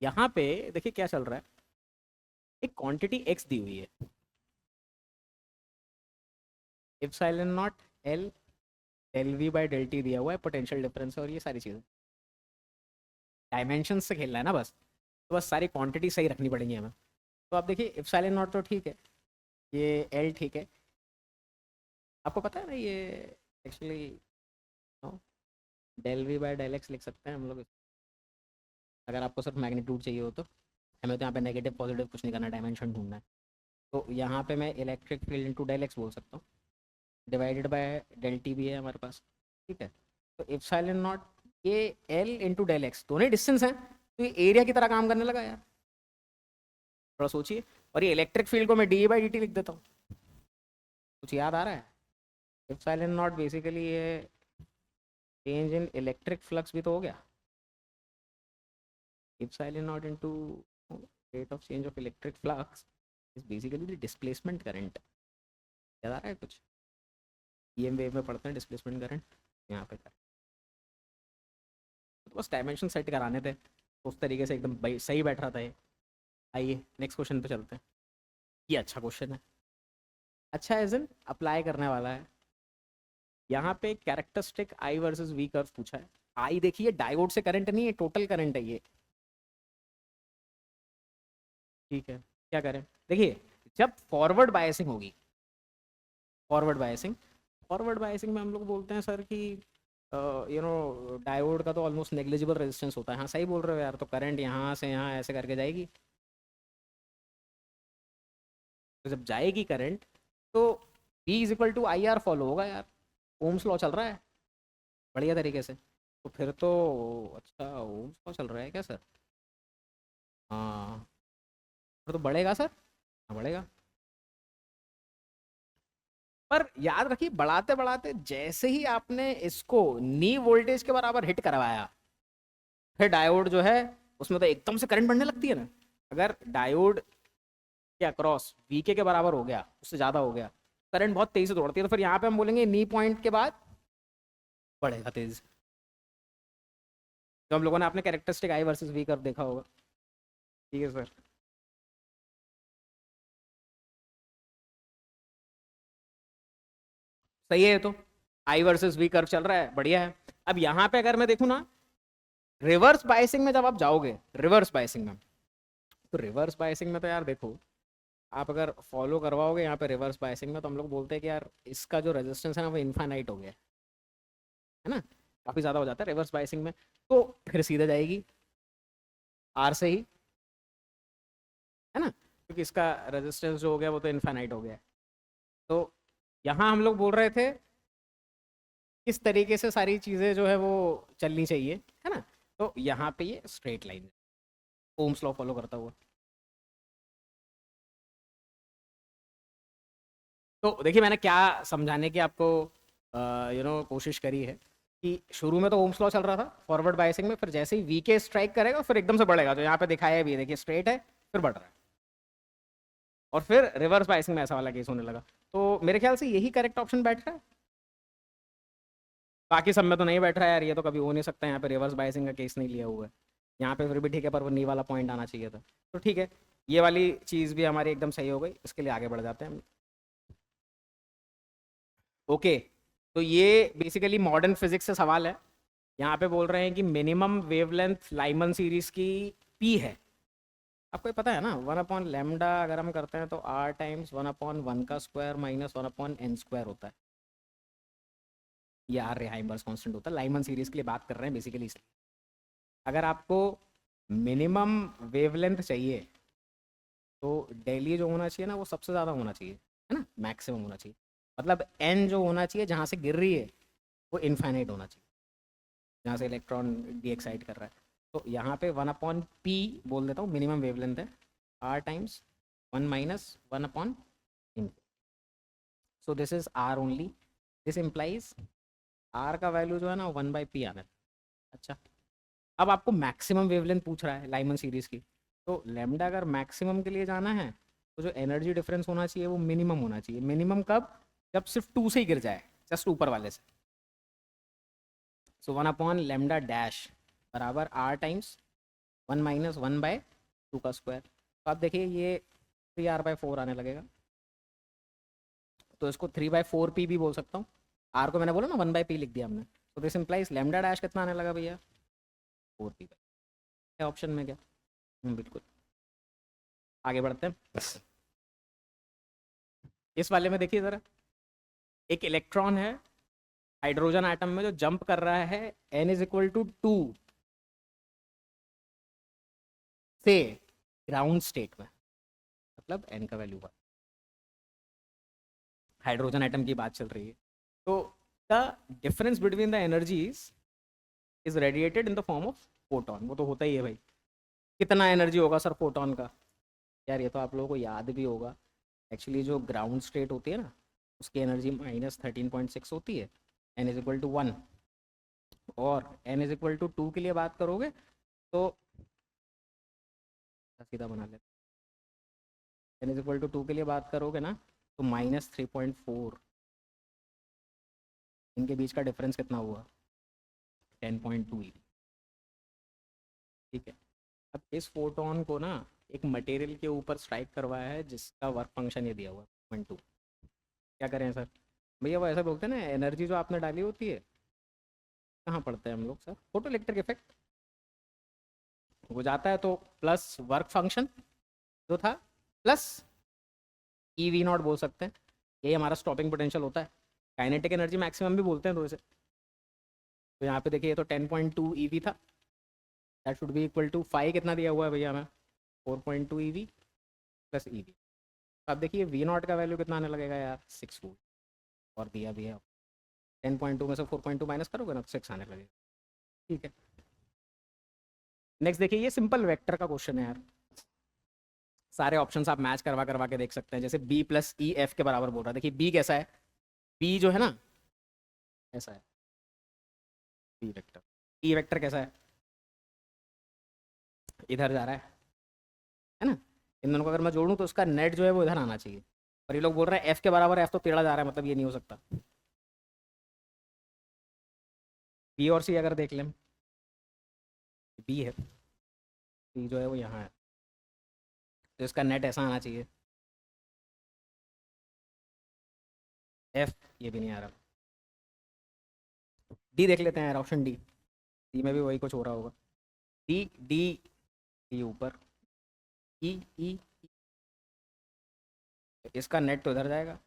यहाँ पे देखिए क्या चल रहा है, एक क्वांटिटी x दी हुई है, epsilon naught L del V by del T दिया हुआ है, पोटेंशियल डिफरेंस और ये सारी चीज़ें, डायमेंशन से खेलना है ना बस, तो बस सारी क्वांटिटी सही रखनी पड़ेंगी हमें। तो आप देखिए एप्सिलॉन नॉट तो ठीक है, ये L ठीक है, आपको पता है ना ये actually del V by del x लिख सकते हैं हम लोग, अगर आपको सिर्फ मैग्नीट्यूड चाहिए हो तो। हमें तो यहाँ पे नेगेटिव पॉजिटिव कुछ नहीं करना, डायमेंशन ढूंढना है। तो यहाँ पे मैं electric field into del x बोल सकता हूँ, डिवाइडेड बाय डेल टी भी है हमारे पास। ठीक है, तो एप्सिलॉन नॉट ये एल इंटू डेल एक्स, दोनों डिस्टेंस हैं, तो ये एरिया की तरह काम करने लगा यार, थोड़ा सोचिए। और ये इलेक्ट्रिक फील्ड को मैं डी बाई डी टी लिख देता हूँ, कुछ याद आ रहा है? एप्सिलॉन नॉट बेसिकली ये चेंज इन इलेक्ट्रिक फ्लक्स भी तो हो गया, epsilon naught into rate of change of electric flux is basically the displacement current। याद आ रहा है कुछ? EM वेव में पढ़ते हैं डिस्प्लेसमेंट करंट, यहाँ पे तो बस डायमेंशन सेट कराने थे, तो उस तरीके से एकदम सही बैठ रहा था ये। आइए नेक्स्ट क्वेश्चन पे चलते हैं। ये अच्छा क्वेश्चन है, अच्छा एज इन अप्लाई करने वाला है। यहाँ पे characteristic I versus V curve पूछा है। आई देखिए डायोड से करंट नहीं है, टोटल करंट है ये। ठीक है, क्या करें, देखिए जब फॉरवर्ड बायसिंग होगी, फॉरवर्ड बायसिंग, फॉरवर्ड बायसिंग में हम लोग बोलते हैं सर कि डायोड का तो ऑलमोस्ट नेग्लिजिबल रेजिस्टेंस होता है। हाँ सही बोल रहे हो यार, तो करंट यहाँ से यहाँ ऐसे करके जाएगी, तो जब जाएगी करंट तो V is equal to I R follow होगा यार, ओम्स लॉ चल रहा है बढ़िया तरीके से। तो फिर तो अच्छा ओम्स लॉ चल रहा है क्या सर? हाँ, फिर तो बढ़ेगा सर, हाँ बढ़ेगा। पर याद रखिए बढ़ाते बढ़ाते जैसे ही आपने इसको नी वोल्टेज के बराबर हिट करवाया, फिर डायोड जो है उसमें तो एकदम से करंट बढ़ने लगती है ना। अगर डायोड के अक्रॉस वीके के बराबर हो गया, उससे ज्यादा हो गया, करंट बहुत तेजी से दौड़ती है, तो फिर यहाँ पे हम बोलेंगे नी पॉइंट के बाद बढ़ेगा तेजी से। तो हम लोगों ने अपने characteristic I versus V curve देखा होगा। ठीक है सर, सही है, तो आई वर्सेस वी कर्व चल रहा है, बढ़िया है। अब यहाँ पे अगर मैं देखूँ ना, रिवर्स बायसिंग में जब आप जाओगे, रिवर्स बायसिंग में, तो रिवर्स बायसिंग में तो यार देखो, आप अगर फॉलो करवाओगे यहाँ पे रिवर्स बायसिंग में, तो हम लोग बोलते हैं कि यार इसका जो रेजिस्टेंस है ना वो इनफाइनाइट हो गया है ना, काफ़ी ज़्यादा हो जाता है रिवर्स बायसिंग में। तो फिर सीधे जाएगी आर से ही, है ना, क्योंकि इसका रेजिस्टेंस जो हो गया वो तो इनफाइनाइट हो गया। तो यहाँ हम लोग बोल रहे थे किस तरीके से सारी चीज़ें जो है वो चलनी चाहिए, है ना। तो यहाँ पे ये straight line, Ohm's law follow करता हुआ। तो देखिए मैंने क्या समझाने की आपको कोशिश करी है कि शुरू में तो ओम्स लॉ चल रहा था फॉरवर्ड बायसिंग में, फिर जैसे ही वीके स्ट्राइक करेगा फिर एकदम से बढ़ेगा, तो यहाँ पे दिखाया भी है, देखिए स्ट्रेट है फिर बढ़ रहा है। और फिर रिवर्स बायसिंग में ऐसा वाला केस होने लगा। तो मेरे ख्याल से यही करेक्ट ऑप्शन बैठ रहा है, बाकी सब में तो नहीं बैठ रहा है यार, ये तो कभी हो नहीं सकता, यहाँ पे रिवर्स बायसिंग का केस नहीं लिया हुआ है। यहाँ पे फिर भी ठीक है, पर वो नी वाला पॉइंट आना चाहिए था। तो ठीक है, ये वाली चीज़ भी हमारी एकदम सही हो गई, इसके लिए आगे बढ़ जाते हैं। ओके, तो ये बेसिकली मॉडर्न फिजिक्स से सवाल है। यहाँ पे बोल रहे हैं कि मिनिमम वेवलेंथ लाइमन सीरीज की पी है। आपको ये पता है ना, 1/λ अगर हम करते हैं तो r टाइम्स 1/1 का स्क्वायर माइनस 1/n स्क्वायर होता है। ये r हाइमर्स कांस्टेंट होता है, लाइमन सीरीज के लिए बात कर रहे हैं बेसिकली। इसलिए अगर आपको मिनिमम वेवलेंथ चाहिए तो डेली जो होना चाहिए ना वो सबसे ज़्यादा होना चाहिए, है ना, मैक्सिमम होना चाहिए। मतलब n जो होना चाहिए जहाँ से गिर रही है वो इनफाइनाइट होना चाहिए, जहाँ से इलेक्ट्रॉन डी एक्साइट कर रहा है। तो यहाँ पे 1/p बोल देता हूँ, मिनिमम वेवलेंथ है r times 1 minus 1/n। So this is r only, this implies r का वैल्यू जो है ना 1/p आना है। अच्छा, अब आपको मैक्सिमम वेवलेंथ पूछ रहा है लाइमन सीरीज की, तो लैम्डा अगर मैक्सिमम के लिए जाना है तो जो एनर्जी डिफरेंस होना चाहिए वो मिनिमम होना चाहिए। मिनिमम कब? जब सिर्फ 2 से ही गिर जाए, जस्ट ऊपर वाले से। सो 1/λ डैश बराबर r टाइम्स 1 माइनस 1/2 का स्क्वायर। तो आप देखिए ये 3r/4 आने लगेगा, तो इसको 3/4p भी बोल सकता हूँ। r को मैंने बोला ना 1/p लिख दिया हमने, तो दिस इम्प्लाइज लैम्डा डैश कितना आने लगा भैया? 4p। क्या ऑप्शन में क्या? बिल्कुल। आगे बढ़ते हैं। इस वाले में देखिए ज़रा, एक इलेक्ट्रॉन है हाइड्रोजन एटम में जो जंप कर रहा है n=2 से ग्राउंड स्टेट में, मतलब n का वैल्यू 1, हाइड्रोजन एटम की बात चल रही है। तो the difference between the energies is radiated in the form of photon. वो तो होता ही है भाई, कितना एनर्जी होगा सर फोटोन का? यार ये तो आप लोगों को याद भी होगा, एक्चुअली जो ग्राउंड स्टेट होती है ना उसकी एनर्जी -13.6 होती है, n=1। और n=2 के लिए बात करोगे तो सीधा बना ले, n=2 के लिए बात करोगे ना तो -3.4, इनके बीच का डिफरेंस कितना हुआ? 10.2 eV। ठीक है, अब इस फोटोन को ना एक मटेरियल के ऊपर स्ट्राइक करवाया है जिसका वर्क फंक्शन ये दिया हुआ है 1.2। क्या करें सर? भैया वो ऐसा बोलते हैं ना, एनर्जी जो आपने डाली होती है, कहाँ पढ़ते हैं हम लोग सर? फोटो इलेक्ट्रिक इफेक्ट हो जाता है, तो प्लस वर्क फंक्शन जो था प्लस EV0 बोल सकते हैं, यही हमारा स्टॉपिंग पोटेंशियल होता है। काइनेटिक एनर्जी मैक्सिमम भी बोलते हैं तो इसे। तो यहाँ पे देखिए ये तो 10.2 EV था, that should be equal to phi कितना दिया हुआ है भैया हमें? 4.2 EV प्लस EV। अब देखिए V0 का वैल्यू कितना आने लगेगा यार? 6 वोल्ट, और दिया भी है 10.2 में से 4.2 माइनस करोगे ना तो 6 आने लगेगा। ठीक है, नेक्स्ट देखिए, ये सिंपल वेक्टर का क्वेश्चन है यार, सारे ऑप्शंस आप मैच करवा करवा के देख सकते हैं। जैसे b + e f के बराबर बोल रहा है, देखिए b कैसा है? b जो है ना ऐसा है b वेक्टर, e वेक्टर कैसा है? इधर जा रहा है ना। इन दोनों को अगर मैं जोड़ूं तो उसका नेट जो है वो इधर आना चाहिए, पर ये लोग बोल रहे हैं f के बराबर, f तो टेढ़ा जा रहा है, मतलब ये नहीं हो सकता। b और c अगर देख लें, b है, c जो है वो यहाँ है, तो इसका नेट ऐसा आना चाहिए। f ये भी नहीं आ रहा। d देख लेते हैं यार, ऑप्शन d में भी वही कुछ हो रहा होगा। d ऊपर, e इसका नेट तो इधर जाएगा,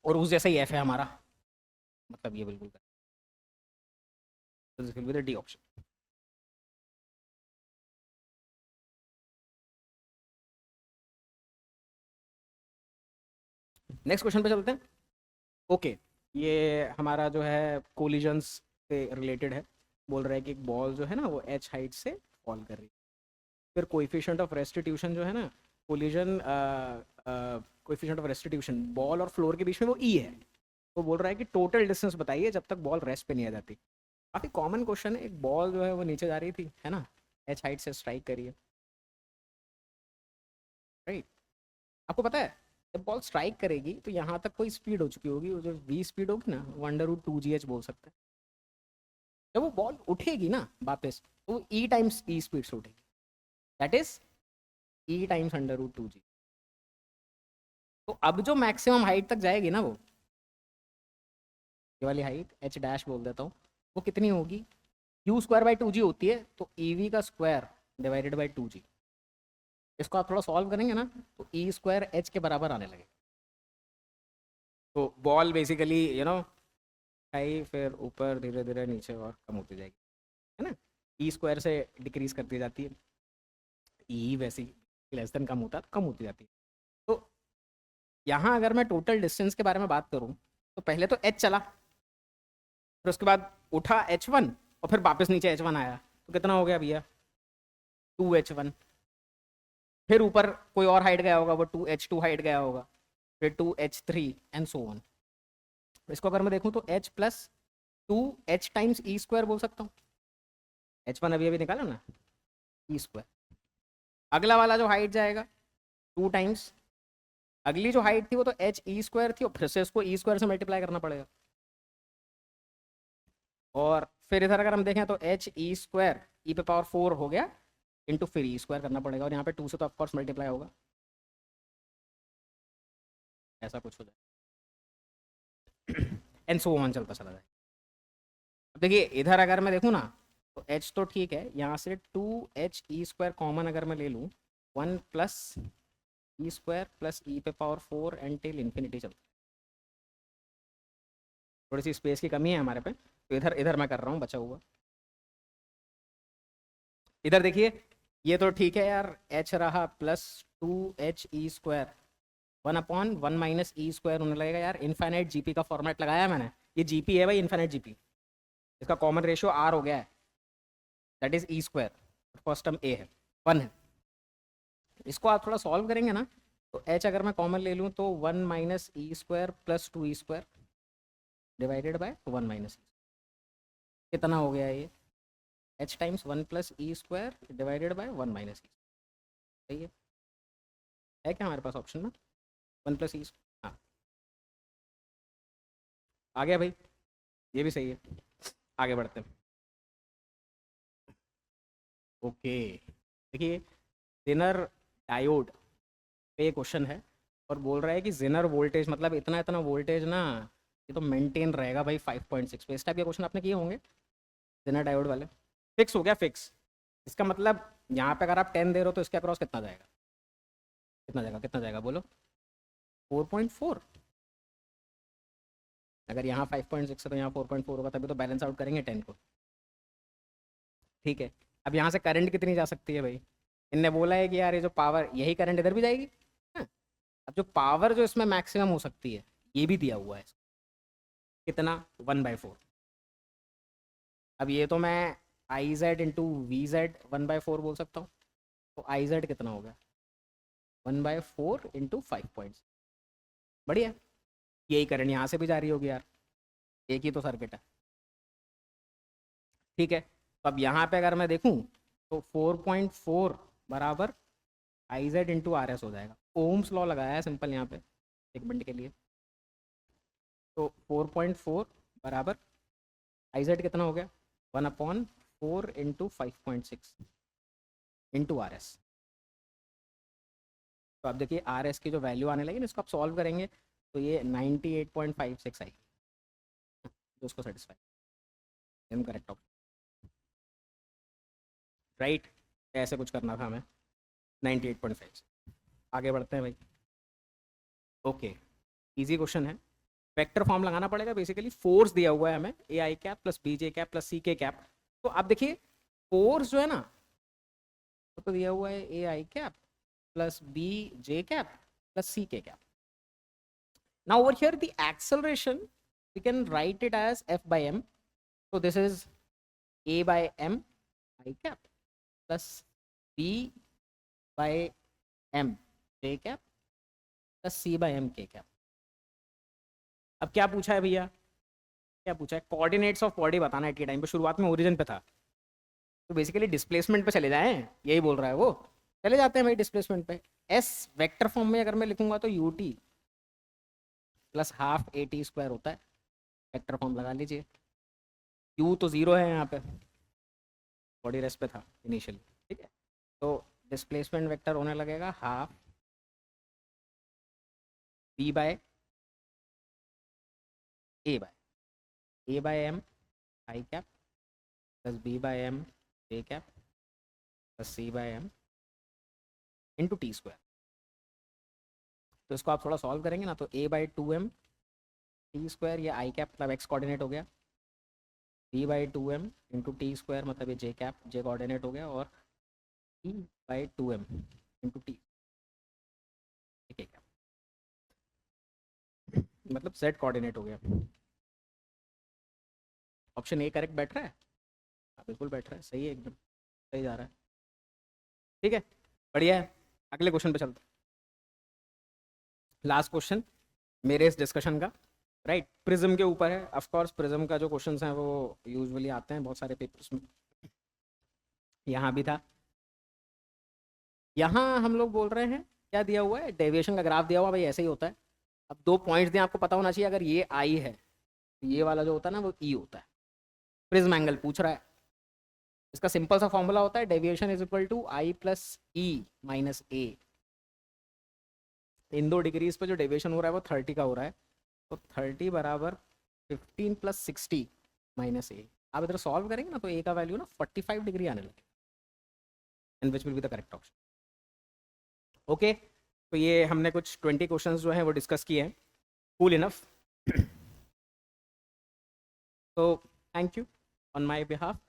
और उस जैसा ही f है हमारा, मतलब ये बिल्कुल तो this will be the D option. Next question पे चलते हैं। ओके, ये हमारा जो है कोलिजन्स से रिलेटेड है। बोल रहा है कि एक बॉल जो है ना वो h हाइट से फॉल कर रही है, फिर कोएफिशिएंट ऑफ रेस्टिट्यूशन जो है ना, collision coefficient of restitution ball और फ्लोर के बीच में वो e है। तो बोल रहा है कि टोटल डिस्टेंस बताइए जब तक बॉल रेस्ट पे नहीं आ जाती। काफ़ी कॉमन क्वेश्चन है, एक बॉल जो है वो नीचे जा रही थी, है ना, h हाइट से स्ट्राइक करिए, राइट। आपको पता है जब बॉल स्ट्राइक करेगी तो यहाँ तक कोई स्पीड हो चुकी होगी, वो जो v स्पीड होगी ना, वो √2gh बोल सकते हैं। जब वो बॉल उठेगी ना वापस, तो वो e टाइम्स e स्पीड से उठेगी, that is e times √2g। तो अब जो मैक्सिमम हाइट तक जाएगी ना, वो ये वाली हाइट h डैश बोल देता हूँ, वो कितनी होगी, u²/2g होती है, तो ev का स्क्वायर डिवाइडेड बाई 2g। इसको आप थोड़ा सॉल्व करेंगे ना तो e² h के बराबर आने लगेगा। तो बॉल बेसिकली हाई, फिर ऊपर धीरे धीरे नीचे और कम होती जाएगी, है ना, e² से डिक्रीज करती जाती है, e वैसी लेस देन कम होता है तो कम होती जाती है। तो यहाँ अगर मैं टोटल डिस्टेंस के बारे में बात करूँ तो पहले तो h चला, फिर उसके बाद उठा h1 और फिर वापस नीचे h1 आया, तो कितना हो गया भैया 2h1। फिर ऊपर कोई और हाइट गया होगा, वो 2h2 हाइट गया होगा, फिर 2h3 एंड सो ऑन। इसको अगर मैं देखूँ तो h + 2h टाइम्स e² बोल सकता हूँ। h1 अभी अभी निकाला ना, e²। अगला वाला जो हाइट जाएगा 2 टाइम्स अगली जो हाइट थी वो तो h e² थी, और फिर से इसको e² से मल्टीप्लाई करना पड़ेगा। और फिर इधर अगर हम देखें तो h e² e⁴ हो गया, इंटू फिर e² करना पड़ेगा, और यहाँ पे 2 से तो ऑफकोर्स मल्टीप्लाई होगा, ऐसा कुछ हो जाए एंड सो ऑन चलता चला जाए। अब देखिए इधर अगर मैं देखूँ ना तो h तो ठीक है, यहाँ से 2h e² कॉमन अगर मैं ले लूँ, 1 + e² + e⁴ and till infinity चलता है। थोड़ी सी स्पेस की कमी है हमारे पे, तो इधर इधर मैं कर रहा हूँ बचा हुआ। इधर देखिए ये तो ठीक है यार, h रहा + 2h e², 1/1 - e² होने लगेगा यार। इनफाइनाइट जीपी का फॉर्मेट लगाया मैंने, ये जीपी है भाई, इनफाइनाइट जीपी, इसका कॉमन रेशियो r हो गया है, that is e²। First term a है, 1 है। इसको आप थोड़ा सॉल्व करेंगे ना तो h अगर मैं कॉमन ले लूँ तो 1 - e² + 2e² divided by 1 - e। कितना हो गया ये, h times 1 + e² divided by 1 - e। सही है क्या हमारे पास ऑप्शन में 1 + e। हाँ आ गया भाई, ये भी सही है। आगे बढ़ते हैं। ओके देखिए जेनर डायोड पे क्वेश्चन है, और बोल रहा है कि जेनर वोल्टेज मतलब इतना इतना वोल्टेज ना, ये तो मेंटेन रहेगा भाई 5.6 पे। इस टाइप के क्वेश्चन आपने किए होंगे जेनर डायोड वाले। फिक्स हो गया फिक्स, इसका मतलब यहाँ पे अगर आप 10 दे रहे हो तो इसके अक्रॉस कितना जाएगा, कितना जाएगा, कितना जाएगा बोलो, 4.4। अगर यहाँ 5.6 है तो यहाँ 4.4 होगा, तभी तो बैलेंस आउट करेंगे 10 को। ठीक है, अब यहाँ से करंट कितनी जा सकती है भाई, इनने बोला है कि यार ये जो पावर, यही करंट इधर भी जाएगी। हाँ? अब जो पावर जो इसमें मैक्सिमम हो सकती है ये भी दिया हुआ है, कितना 1/4। अब ये तो मैं IZ इंटू VZ 1/4 बोल सकता हूँ, तो IZ कितना हो गया 1/4 इंटू 5. बढ़िया, यही करंट यहाँ से भी जा रही होगी यार, एक ही तो सर्किट है। ठीक है, तो अब यहाँ पे अगर मैं देखूँ तो 4.4 बराबर IZ इंटू RS हो जाएगा। ओम्स लॉ लगाया है सिंपल यहाँ पे एक मिनट के लिए, तो 4.4 बराबर IZ कितना हो गया 1/4 इंटू 5.6 इंटू RS। तो अब देखिए RS की जो वैल्यू आने लगी ना, इसको आप सॉल्व करेंगे तो ये 98.56 आएगी, जो उसको सेटिस्फाई करेक्ट ऑप्शन राइट। ऐसे कुछ करना था हमें 98.5। आगे बढ़ते हैं भाई। ओके इजी क्वेश्चन है, वेक्टर फॉर्म लगाना पड़ेगा। बेसिकली फोर्स दिया हुआ है हमें AI cap plus BJ cap plus CK cap. तो आप देखिए फोर्स जो है ना, तो दिया हुआ है AI cap plus BJ cap plus CK cap. Now over here the acceleration we can write it as F/m. So this is A/m I cap plus B/m J cap plus C/m K cap। अब क्या पूछा है भैया, क्या पूछा है, coordinates of body बताना है। के टाइम पे शुरुआत में ओरिजिन पे था, तो बेसिकली डिस्प्लेसमेंट पे चले जाएं, यही बोल रहा है वो। चले जाते हैं भाई डिस्प्लेसमेंट पे। एस वेक्टर फॉर्म में अगर मैं लिखूंगा तो U T plus half A T square होता है, वेक्टर फॉर्म लगा लीजिए। यू तो जीरो है यहाँ पे, बॉडी रेस्ट पे था इनिशियली, ठीक है। तो डिस्प्लेसमेंट वेक्टर होने लगेगा half B by A by M I cap plus B by M J cap plus C by M into T square. तो इसको आप थोड़ा सॉल्व करेंगे ना, तो A by two M T square, ये आई कैप मतलब एक्स कोऑर्डिनेट हो गया, B by two M into T square मतलब ये जे कैप जे कोऑर्डिनेट हो गया, और E by two M into T ठीक है, मतलब जेड कोऑर्डिनेट हो गया। ऑप्शन ए करेक्ट बैठ रहा है? हाँ बिल्कुल बैठ रहा है, सही है, एकदम सही जा रहा है, ठीक है, बढ़िया है। अगले क्वेश्चन पे चलते, लास्ट क्वेश्चन मेरे इस डिस्कशन का, राइट, प्रिज्म के ऊपर है। ऑफ कोर्स प्रिज्म का जो क्वेश्चंस हैं वो यूजुअली आते हैं बहुत सारे पेपर्स में, यहाँ भी था। यहाँ हम लोग बोल रहे हैं क्या दिया हुआ है, डेविएशन का ग्राफ दिया हुआ, भाई ऐसे ही होता है। अब 2 पॉइंट्स दिए, आपको पता होना चाहिए, अगर ये आई है तो ये वाला जो होता है ना वो ई होता है। प्रिज्म एंगल पूछ रहा है, इसका सिंपल सा फॉर्मूला होता है deviation is equal to i plus e minus A. इन 2 डिग्रीज पे जो डेविएशन हो रहा है वो 30 का हो रहा है, तो 30 बराबर 15 प्लस 60 माइनस ए। आप इधर सॉल्व करेंगे ना तो ए का वैल्यू ना 45 डिग्री आने लगे, and which will be the correct option. Okay, तो ये हमने कुछ 20 क्वेश्चंस जो हैं वो डिस्कस किए हैं, कूल इनफ। तो thank you on my behalf.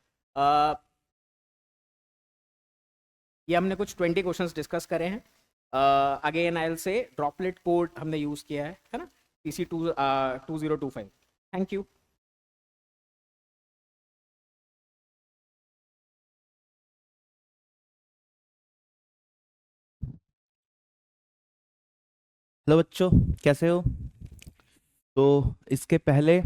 ये हमने कुछ 20 क्वेश्चंस डिस्कस करे हैं। Again I will say droplet code हमने यूज़ किया है ना, PC 2025। Thank you. हेलो बच्चों, कैसे हो? तो इसके पहले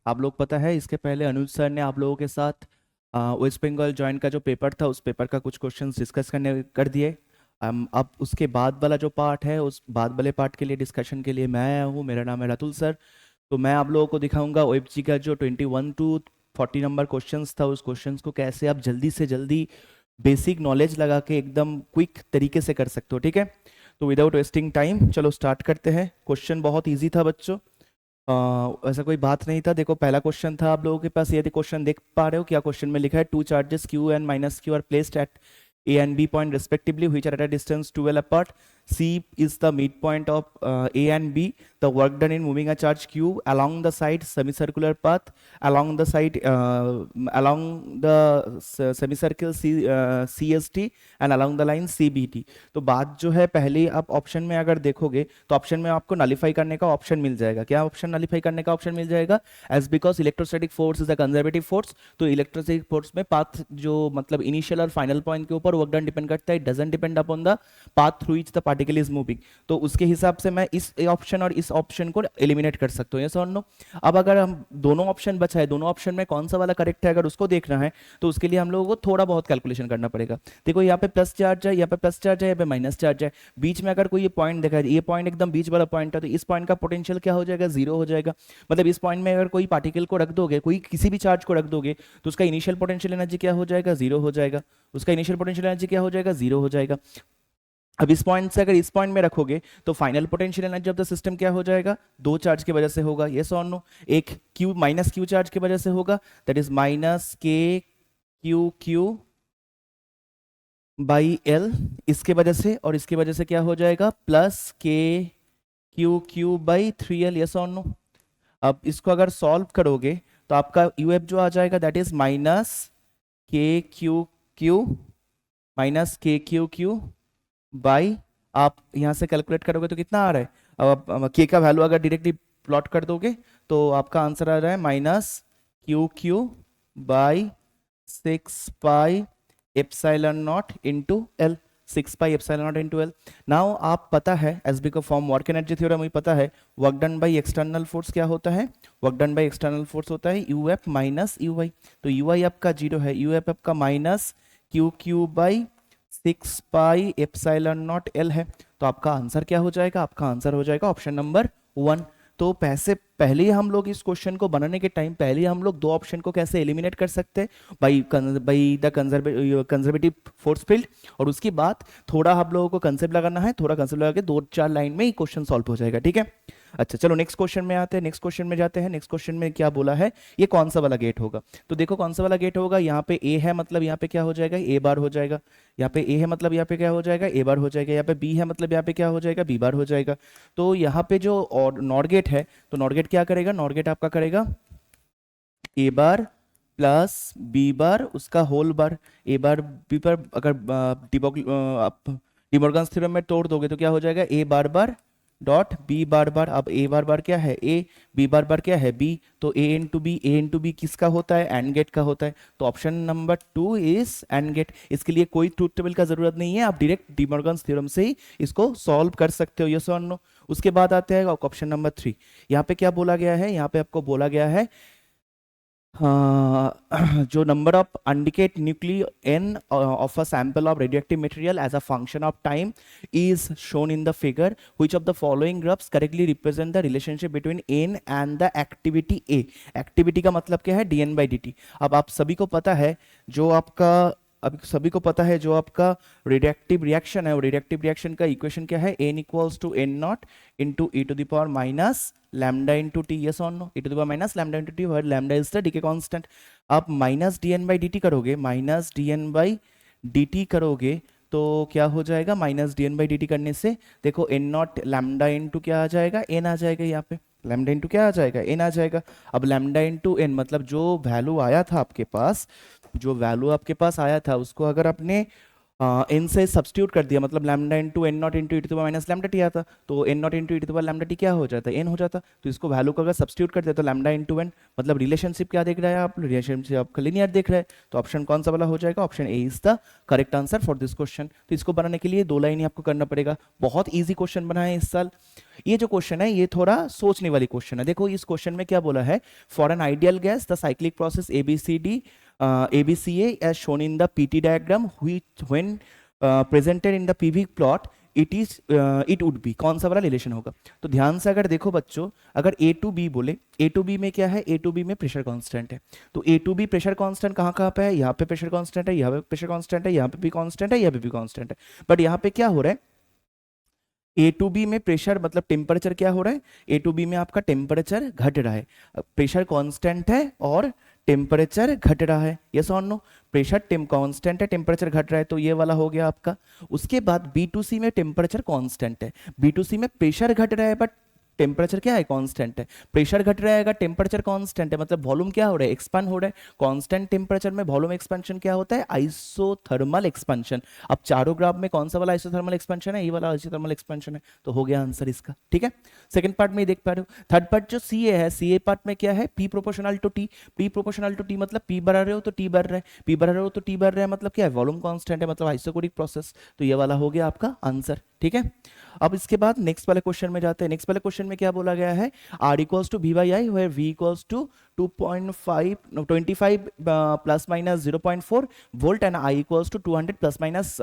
आप लोग पता है, इसके पहले अनुज सर ने आप लोगों के साथ वेस्ट बंगाल जॉइंट का जो पेपर था उस पेपर का कुछ क्वेश्चंस डिस्कस कर दिए। अब उसके बाद वाला जो पार्ट है, उस बाद वाले पार्ट के लिए डिस्कशन के लिए मैं आया हूँ। मेरा नाम है रतुल सर। तो मैं आप लोगों को दिखाऊंगा OFG का जो 21 to 40 नंबर क्वेश्चंस था, उस क्वेश्चंस को कैसे आप जल्दी से जल्दी बेसिक नॉलेज लगा के एकदम क्विक तरीके से कर सकते हो, ठीक है। तो विदाउट वेस्टिंग टाइम चलो स्टार्ट करते हैं। क्वेश्चन बहुत इजी था बच्चों, ऐसा कोई बात नहीं था। देखो पहला क्वेश्चन था आप लोगों के पास, यदि क्वेश्चन देख पा रहे हो क्या क्वेश्चन में लिखा है, 2 charges Q and minus Q are placed at A and B point respectively, which are at a distance 12 apart. C is the midpoint of A and B. The work done in moving a charge Q along the side semicircular path, along the side along the semicircle CST and along the line CBT. तो बात जो है पहले आप option में अगर देखोगे तो ऑप्शन में आपको नलिफाई करने का ऑप्शन मिल जाएगा। क्या ऑप्शन नलिफाई करने का ऑप्शन मिल जाएगा? As because electrostatic force is a conservative force. तो इलेक्ट्रोस्टैटिक फोर्स में पाथ जो मतलब इनिशियल और फाइनल पॉइंट के ऊपर वर्क डन डिपेंड करता है, it doesn't depend upon the path through which the particle is moving. तो उसके हिसाब से मैं इस ऑप्शन और इस ऑप्शन को एलिमिनेट कर सकता हूँ, यस और नो। अब अगर हम दोनों ऑप्शन बचा है, दोनों ऑप्शन में कौन सा वाला करेक्ट है अगर उसको देखना है तो उसके लिए हम लोगों को थोड़ा बहुत कैलकुलेशन करना पड़ेगा। देखो यहाँ पे प्लस चार्ज है, यहाँ पे प्लस चार्ज है, यहाँ पे माइनस चार्ज है, बीच में अगर कोई ये पॉइंट देखा है, ये पॉइंट एकदम बीच वाला पॉइंट है, तो इस पॉइंट का पोटेंशियल क्या हो जाएगा? 0 हो जाएगा। मतलब इस पॉइंट में अगर कोई पार्टिकल को रख दोगे, कोई किसी भी चार्ज को रख दोगे, तो उसका इनिशियल पोटेंशियल एनर्जी क्या हो जाएगा? 0 हो जाएगा। उसका इनिशियल पोटेंशियल एनर्जी क्या हो जाएगा? 0 हो जाएगा। अब इस पॉइंट से अगर इस पॉइंट में रखोगे तो final potential energy of the system क्या हो जाएगा? 2 चार्ज की वजह से होगा, यस और नो। एक Q माइनस Q चार्ज की वजह से होगा, that is minus K Q by L इसके वजह से, और इसकी वजह से क्या हो जाएगा? Plus K Q by 3L, yes और नो। अब इसको अगर सॉल्व करोगे तो आपका UF जो आ जाएगा that is minus K Q by, आप यहाँ से कैलकुलेट करोगे तो कितना आ रहा है? अब K का वैल्यू अगर डायरेक्टली प्लॉट कर दोगे तो आपका आंसर आ रहा है minus Q by 6 pi epsilon not into L, 6 pi epsilon not into L। Now आप पता है एस बी का फॉर्म वर्क एनर्जी थ्योरम मुझे पता है, work done by external force क्या होता है? Work done by external force होता है UF माइनस UY। तो UY आपका 0 है, UF आपका minus Q by 6 pi epsilon naught L है। तो आपका आंसर क्या हो जाएगा, आपका आंसर हो जाएगा ऑप्शन नंबर 1। तो पहले ही हम लोग इस क्वेश्चन को बनाने के टाइम पहले ही हम लोग दो ऑप्शन को कैसे एलिमिनेट कर सकते हैं, by the conservative force field, और उसके बाद थोड़ा हम लोगों को कंसेप्ट लगाना है, थोड़ा कंसेप्ट लगा के 2-4 लाइन में ही क्वेश्चन सॉल्व हो जाएगा, ठीक है। अच्छा चलो नेक्स्ट क्वेश्चन में आते हैं, नेक्स्ट क्वेश्चन में जाते हैं। नेक्स्ट क्वेश्चन में क्या बोला है, ये कौन सा वाला गेट होगा, तो देखो कौन सा वाला गेट होगा, यहाँ पे ए है मतलब यहाँ पे क्या हो जाएगा, ए बार हो जाएगा, यहाँ पे ए है मतलब यहाँ पे क्या हो जाएगा, ए बार हो जाएगा, यहाँ पे बी है मतलब यहाँ पे क्या हो जाएगा, बी बार हो जाएगा। तो यहाँ पे जो और नॉट गेट है, तो नॉट गेट क्या करेगा, नॉट गेट आपका करेगा ए बार प्लस बी बार उसका होल बार, ए बार बी बार, अगर डिमॉर्गन्स थ्योरम में तोड़ दोगे तो क्या हो जाएगा, ए बार बार डॉट बी बार बार। अब ए बार बार क्या है ए, बी बार बार क्या है बी, तो ए इंटू बी किसका होता है, एंड गेट का होता है। तो option number 2 is and gate. इसके लिए कोई ट्रूथ टेबल का जरूरत नहीं है, आप डायरेक्ट डिमॉर्गन्स थ्योरम से ही इसको सॉल्व कर सकते हो, यस और नो। उसके बाद आते हैं ऑप्शन नंबर 3। यहाँ पे क्या बोला गया है, यहाँ पे आपको बोला गया है जो number of undecayed nuclei n of a sample of radioactive material as a function of time is shown in the figure. Which of the following graphs correctly represent the relationship between n and the activity A? Activity का मतलब क्या है, dn/dt। अब आप सभी को पता है जो आपका जो आपका रेडिएक्टिव रिएक्शन है, वो रेडिएक्टिव रिएक्शन का इक्वेशन क्या है, n equals to n naught into E to the power minus lambda into T, yes और no, E to the power minus lambda into T, where lambda is the decay constant. आप minus dn/dt करोगे, minus dn/dt करोगे तो क्या हो जाएगा, minus dn/dt करने से देखो n नॉट लैम्डा इंटू क्या आ जाएगा, n आ जाएगा, यहाँ पे लैम्डा इंटू क्या आ जाएगा, n आ जाएगा। अब लैम्डा इंटू n मतलब जो वैल्यू आया था आपके पास, जो वैल्यू आपके पास आया था उसको अगर आपने n से सब्स्टिट्यूट कर दिया, मतलब lambda into n naught into E to the power minus lambda t आता, तो n naught into E to the power lambda t क्या हो जाता है, n हो जाता। तो इसको वैल्यू को अगर सब्स्टिट्यूट कर दिया तो लैम्डा इंटू n मतलब रिलेशनशिप क्या देख रहा है आप, रिलेशनशिप आपका लिनियर देख रहा है। तो ऑप्शन कौन सा वाला हो जाएगा, option A is the correct answer for this question. तो इसको बनाने के लिए 2 लाइन ही आपको करना पड़ेगा। बहुत ईजी क्वेश्चन बना है इस साल। ये जो क्वेश्चन है ये थोड़ा सोचने वाली क्वेश्चन है। देखो इस क्वेश्चन में क्या बोला है, for an ideal gas the cyclic process ABCA as shown in the PT diagram which when presented in the PV plot it would be, कौन सा वाला रिलेशन होगा। तो ध्यान से अगर देखो बच्चों, अगर A to B बोले, A to B में क्या है, A to B में प्रेशर कांस्टेंट है, तो A to B pressure constant कहाँ कहाँ पे है, यहाँ पे प्रेशर कांस्टेंट है, यहाँ पे प्रेशर कांस्टेंट है, यहाँ पे भी कांस्टेंट है, यहाँ पे भी कांस्टेंट है। बट यहाँ पे क्या हो रहा है, ए टू बी में प्रेशर मतलब टेम्परेचर क्या हो रहा है, ए टू बी में आपका टेम्परेचर घट रहा है, प्रेशर कांस्टेंट है और टेम्परेचर घट रहा है, यस और नो। प्रेशर कांस्टेंट है, टेम्परेचर घट रहा है, तो ये वाला हो गया आपका। उसके बाद B2C में टेम्परेचर कांस्टेंट है, B2C में प्रेशर घट रहा है बट टेम्परेचर क्या है, कांस्टेंट है। प्रेशर घट रहा है अगर टेम्परेचर कांस्टेंट है, मतलब वॉल्यूम क्या हो रहा है, एक्सपांड हो रहा है। कांस्टेंट टेम्परेचर में वॉल्यूम एक्सपेंशन क्या होता है, आइसोथर्मल एक्सपेंशन। अब चारों ग्राफ में कौन सा वाला आइसोथर्मल एक्सपेंशन है, ये वाला आइसोथर्मल एक्सपेंशन है, तो हो गया आंसर इसका, ठीक है। सेकंड पार्ट में देख पा रहे हो। थर्ड पार्ट जो सी है, सी पार्ट में क्या है, P proportional to T। P proportional to T मतलब P बढ़ा रहे हो तो T बढ़ रहा है, P बढ़ा रहे हो तो T बढ़ रहा है, मतलब क्या है, वॉल्यूम कांस्टेंट है, मतलब आइसोकोरिक प्रोसेस। तो ये वाला हो गया आपका आंसर, ठीक है। अब इसके बाद नेक्स्ट वाले क्वेश्चन में जाते हैं। नेक्स्ट वाले क्वेश्चन में क्या बोला गया है, R equals to V/I where V equals to 25 plus minus 0.4 volt and I equals to 200 plus minus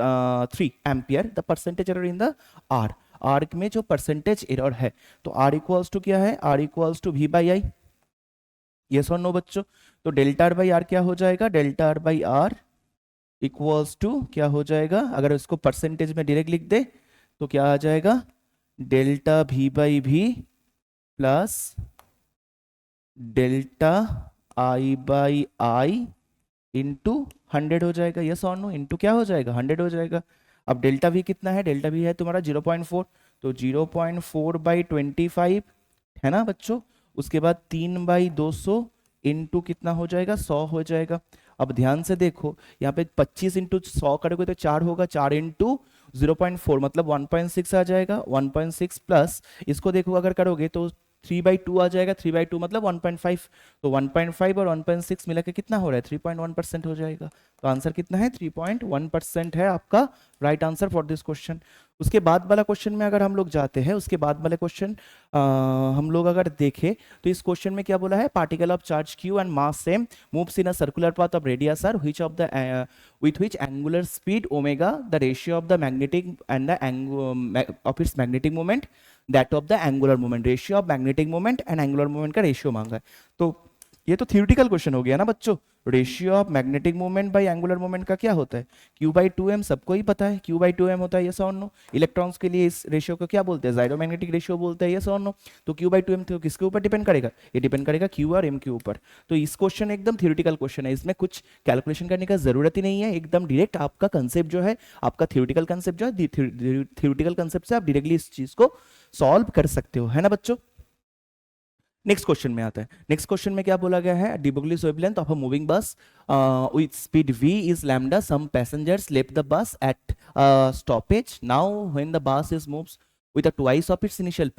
3 ampere. The percentage error in the R में जो परसेंटेज एरर है, तो R इक्वल्स टू क्या है, R equals to V/I, yes और no बच्चों। तो delta R by R क्या हो जाएगा, delta R by R equals to क्या हो जाएगा, अगर इसको परसेंटेज में डायरेक्ट लिख दे तो क्या आ जाएगा, delta V/V plus delta I/I into 100 हो जाएगा, यस और नो, इंटू क्या हो जाएगा, 100 हो जाएगा। अब डेल्टा V कितना है, डेल्टा V है तुम्हारा 0.4, तो 0.4/25 है ना बच्चों। उसके बाद 3/200 इंटू कितना हो जाएगा, 100 हो जाएगा। अब ध्यान से देखो यहाँ पे 25 इंटू 100 करोगे तो 4 होगा, 4 इंटू 0.4 मतलब 1.6 आ जाएगा, 1.6 प्लस इसको देखो अगर करोगे तो 3/2 आ जाएगा, 3/2 मतलब 1.5, तो 1.5 और 1.6 मिला के कितना हो रहा है, 3.1% हो जाएगा। तो आंसर कितना है, 3.1% है आपका right answer for this question. उसके बाद वाला क्वेश्चन में अगर हम लोग जाते हैं, उसके बाद वाले क्वेश्चन हम लोग अगर देखें तो इस क्वेश्चन में क्या बोला है, particle of charge q and mass same moves in a circular path of radius R which of the with which angular speed omega the ratio of the magnetic and the of its magnetic moment that of the angular moment, ratio of magnetic moment and angular moment का ratio मांगा है। तो ये तो theoretical question हो गया ना बच्चों। Ratio of magnetic moment bye angular moment का क्या होता है, q/2m, सबको ही पता है q/2m होता है, यस और नो। इलेक्ट्रॉन्स के लिए इस रेशियो को क्या बोलते हैं, जाइरोमैग्नेटिक रेशियो बोलते हैं, यस और नो। तो q/2m तो किसके ऊपर डिपेंड करेगा, ये डिपेंड करेगा q और m के ऊपर। तो इस क्वेश्चन एकदम थियोरिटिकल क्वेश्चन है, इसमें कुछ कैलकुलेशन करने का जरूरत ही नहीं है, एकदम डायरेक्ट आपका कंसेप्ट जो है, आपका थियोरिटिकल कंसेप्ट जो है, थियोरिटिकल कंसेप्ट से आप डायरेक्टली इस चीज को सॉल्व कर सकते हो, है ना बच्चों। नेक्स्ट क्वेश्चन में आता है। नेक्स्ट क्वेश्चन में क्या बोला गया है, de Broglie's wavelength of a moving bus with speed v is lambda. Some passengers left the bus at stoppage. Now when the bus is moves with a twice of its initial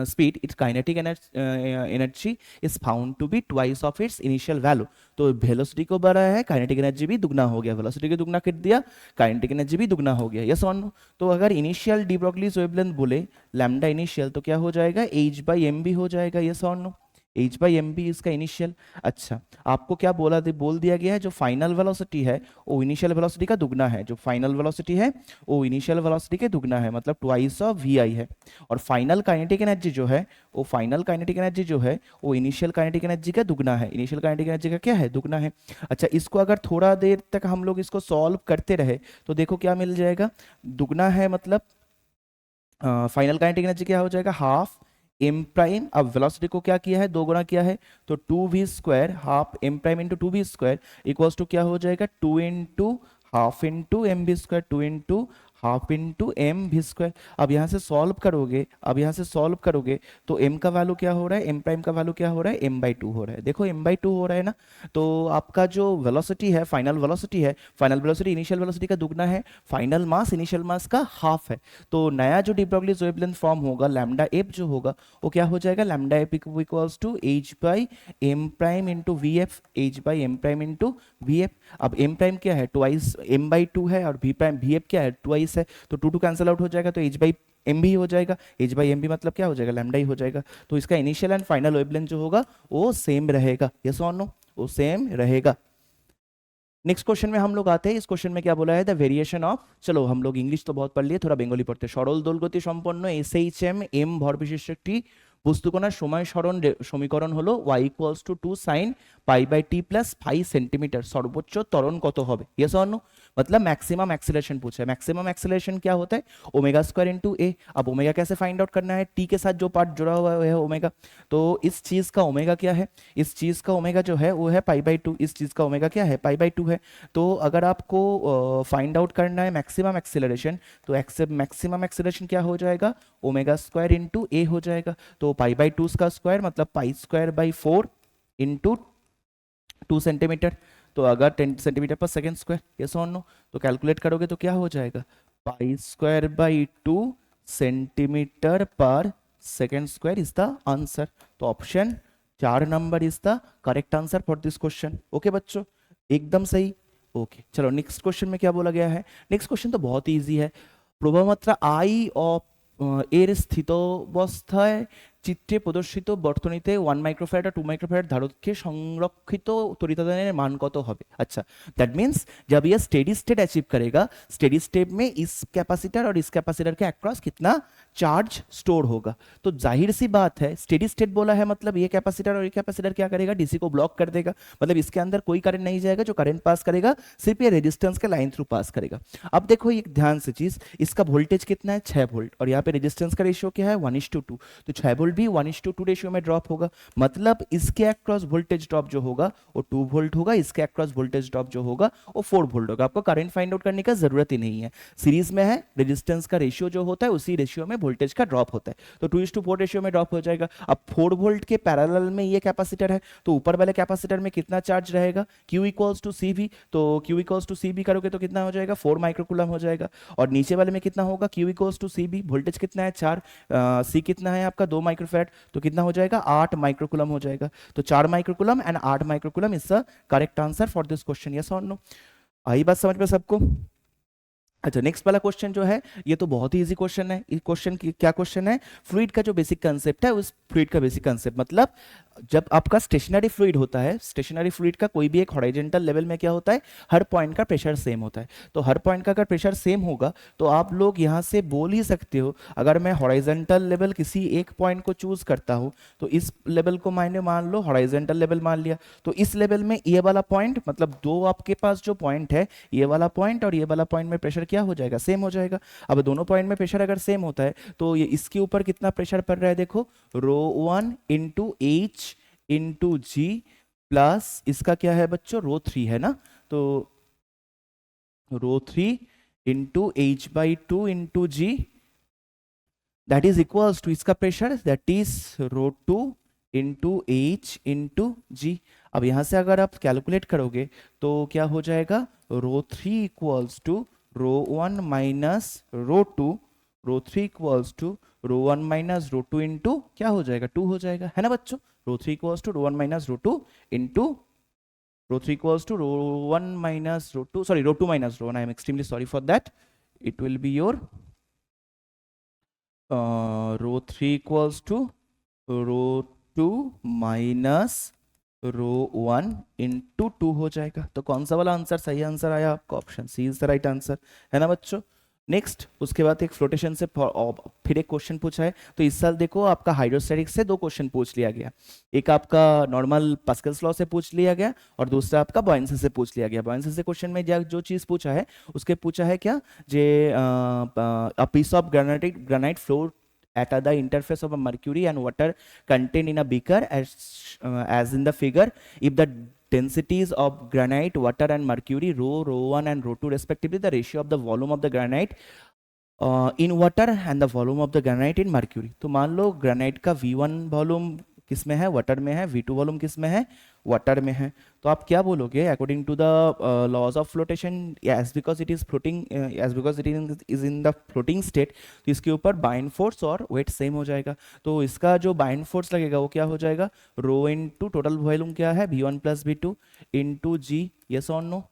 speed, its kinetic energy is found to be twice of its initial value. तो velocity को बढ़ा है, kinetic energy भी दुगना हो गया, velocity को दुगना कर दिया, काइनेटिक एनर्जी भी दुगना हो गया, यस और नो। तो अगर इनिशियल de Broglie's wavelength बोले लैम्डा इनिशियल, तो क्या हो जाएगा, h/mb हो जाएगा, यस और नो। h/mb इसका इनिशियल। अच्छा, आपको क्या बोल दिया गया है, जो फाइनल वेलोसिटी है वो इनिशियल वेलोसिटी का दुगना है, जो फाइनल वेलोसिटी है वो इनिशियल वेलोसिटी के दुगना है, मतलब ट्वाइस ऑफ vi है। और फाइनल काइनेटिक एनर्जी जो है वो इनिशियल काइनेटिक एनर्जी का दुगना है, इनिशियल काइनेटिक एनर्जी का क्या है, दुगना है। अच्छा, इसको अगर थोड़ा देर तक हम लोग इसको सॉल्व करते रहे तो देखो क्या मिल जाएगा, दुगना है मतलब फाइनल काइनेटिक एनर्जी क्या हो जाएगा, हाफ m प्राइम। अब वेलोसिटी को क्या किया है, दो गुना किया है, तो 2v² half m prime into 2v² equals to क्या हो जाएगा, 2 into half into mv², 2 into half into mv²। अब यहाँ से सॉल्व करोगे तो m का वैल्यू क्या हो रहा है, m प्राइम का वैल्यू क्या हो रहा है, m/2 हो रहा है। देखो m/2 हो रहा है ना। तो आपका जो वेलोसिटी है, फाइनल वेलोसिटी इनिशियल वेलोसिटी का दुगना है, फाइनल मास इनिशियल मास का हाफ है। तो नया जो de Broglie's wavelength फॉर्म होगा, लैम्डा एफ जो होगा वो क्या हो जाएगा, lambda f equals to h/m prime into vf, h/m prime into vf। अब m प्राइम क्या है, ट्वाइस m/2 है, और vf क्या है, ट्वाइस है, तो 2 कैंसिल आउट हो जाएगा, तो h/m भी हो जाएगा, h/m मतलब क्या हो जाएगा, लैम्डा ही हो जाएगा। तो इसका इनिशियल एंड फाइनल वेवलेंथ जो होगा वो सेम रहेगा, यस और नो, वो सेम रहेगा। नेक्स्ट क्वेश्चन में हम लोग आते हैं। इस क्वेश्चन में क्या बोला है, द वेरिएशन ऑफ, चलो हम लोग इंग्लिश तो बहुत पढ़ लिए, थोड़ा बेंगली पढ़ते हैं। সরল দোলগতি সম্পন্ন SHM m ভর বিশিষ্ট একটি বস্তুকণার সময় সরণ সমীকরণ হলো y equals to 2 sin π/t plus 5 centimetre, सर्वोच्च त्वरण कत होबे, यस और नो। मतलब मैक्सिमम एक्सेलरेशन पूछा है। मैक्सिमम एक्सेलरेशन क्या होता है, ओमेगा² इंटू ए। अब ओमेगा कैसे फाइंड आउट करना है, टी के साथ जो पार्ट जुड़ा हुआ है ओमेगा, तो इस चीज का ओमेगा क्या है, इस चीज का ओमेगा जो है वो है π/2, इस चीज का ओमेगा क्या है, π/2 है। तो अगर आपको फाइंड आउट करना है मैक्सिमम एक्सेलरेशन, तो मैक्सिमम एक्सेलरेशन क्या हो जाएगा, ओमेगा² इंटू ए हो जाएगा। तो π/2 का स्क्वायर मतलब π²/4 इंटू 2 सेंटीमीटर। तो अगर 10 सेंटीमीटर पर सेकेंड स्क्वायर, यस और नो, तो कैलकुलेट करोगे तो क्या हो जाएगा, π²/2 सेंटीमीटर पर second square is the answer. तो option 4 number is the correct answer for this question. Okay बच्चों, एकदम सही। ओके, चलो नेक्स्ट क्वेश्चन में क्या बोला गया है। नेक्स्ट क्वेश्चन तो बहुत ही ईजी है। প্রবাহমাত্রা I অফ এর স্থিতাবস্থায় চিত্রে প্রদর্শিত বর্তনীতে 1 মাইক্রোফ্যারাড और 2 माइक्रोफैराड धारक संरक्षित तड़ितादाনের मान कत হবে। अच्छा, दैट मीन्स जब ये स्टेडी स्टेट अचीव करेगा, स्टेडी स्टेट में इस कैपेसिटर और इस कैपेसिटर के अक्रॉस कितना चार्ज स्टोर होगा। तो जाहिर सी बात है, स्टेडी स्टेट बोला है मतलब ये कैपेसिटर और ये कैपेसिटर क्या करेगा, डीसी को ब्लॉक कर देगा, मतलब इसके अंदर कोई करंट नहीं जाएगा, जो करंट पास करेगा सिर्फ ये रेजिस्टेंस के लाइन थ्रू पास करेगा। अब देखो एक ध्यान से चीज, इसका वोल्टेज कितना है 6 वोल्ट, और यहाँ पे रेजिस्टेंस का रेशियो क्या है 1:2, तो 6 वोल्ट भी 1:2 रेशियो में ड्रॉप होगा, मतलब इसके अक्रॉस वोल्टेज ड्रॉप जो होगा वो 2 वोल्ट होगा, इसके अक्रॉस वोल्टेज ड्रॉप जो होगा वो 4 वोल्ट होगा। आपको करंट फाइंड आउट करने का जरूरत ही नहीं है, सीरीज में है, रेजिस्टेंस का रेशियो जो होता है उसी रेशियो में वोल्टेज का ड्रॉप होता है, तो 2:4 रेशियो में ड्रॉप हो जाएगा। अब 4 वोल्ट के पैरेलल में ये कैपेसिटर है, तो ऊपर वाले कैपेसिटर में कितना चार्ज रहेगा, Q इक्वल्स टू CV, तो Q इक्वल्स टू CV करोगे तो कितना हो जाएगा 4 माइक्रोकूलम हो जाएगा, और नीचे वाले में कितना होगा Q equals to CB, voltage कितना है 4, C कितना है आपका 2 माइक्रो माइक्रोफैराड, तो कितना हो जाएगा 8 माइक्रोकुलम हो जाएगा। तो 4 microcoulomb and 8 microcoulomb is the correct answer for this question, yes और नो। आई बात समझ में सबको? अच्छा, नेक्स्ट वाला क्वेश्चन जो है ये तो बहुत ही इजी क्वेश्चन है। इस क्वेश्चन की क्या क्वेश्चन है, फ्लूइड का जो बेसिक कंसेप्ट है, उस फ्लूइड का बेसिक कंसेप्ट मतलब जब आपका स्टेशनरी फ्लूइड होता है, स्टेशनरी फ्लूइड का कोई भी एक हॉरिजॉन्टल लेवल में क्या होता है, हर पॉइंट का प्रेशर सेम होता है। तो हर पॉइंट का अगर प्रेशर सेम होगा तो आप लोग यहाँ से बोल ही सकते हो, अगर मैं हॉरिजॉन्टल लेवल किसी एक पॉइंट को चूज करता हूँ तो इस लेवल को मैंने मान लो हॉरिजॉन्टल लेवल मान लिया, तो इस लेवल में ये वाला पॉइंट मतलब दो आपके पास जो पॉइंट है, ये वाला पॉइंट और ये वाला पॉइंट में प्रेशर क्या हो जाएगा, सेम हो जाएगा। अब दोनों पॉइंट में प्रेशर अगर सेम होता है तो ये इसके ऊपर कितना प्रेशर पड़ रहा है, देखो ρ1 इंटू एच इंटू जी प्लस इसका क्या है बच्चों, ρ3 है ना, तो ρ3 into H by 2 into G that is equals to इसका pressure that is ρ2 into H into G. अब यहां से अगर आप कैलकुलेट करोगे तो क्या हो जाएगा, ρ3 equals to ρ1 minus ρ2, ρ3 equals to ρ1 minus ρ2 into क्या हो जाएगा, 2 हो जाएगा, है ना बच्चों। ρ3 equals to ρ1 minus ρ2 into ρ3 equals to ρ1 minus ρ2, sorry ρ2 minus ρ1, I am extremely sorry for that, it will be your ρ3 equals to ρ2 minus ρ1 into 2 हो जाएगा। तो कौन सा वाला आंसर सही आंसर आया आपका, option C is the right answer, है ना बच्चों। नेक्स्ट उसके बाद एक फ्लोटेशन से फिर एक क्वेश्चन पूछा है। तो इस साल देखो आपका हाइड्रोस्टैटिक्स से दो क्वेश्चन पूछ लिया गया, एक आपका नॉर्मल पास्कल्स लॉ से पूछ लिया गया और दूसरा आपका बॉयंसी से पूछ लिया गया। बॉयंसी से क्वेश्चन में जो चीज पूछा है उसके पूछा है क्या, जे a piece of granite float at the interface of a mercury and water contained in a beaker as in the figure, if the densities of granite, water and mercury ρ1 and ρ2 respectively, the ratio of the volume of the granite in water and the volume of the granite in mercury। तो मान लो granite का V1 volume किस में है, water में है, V2 volume किस में है, वाटर में है। तो आप क्या बोलोगे, according to the laws of flotation, as because it is floating, as because it is in the floating state, तो इसके ऊपर बाइंड फोर्स और वेट सेम हो जाएगा। तो इसका जो बाइंड फोर्स लगेगा वो क्या हो जाएगा, रो इंटू टोटल वॉल्यूम क्या है V1 plus V2 into g, yes और नो।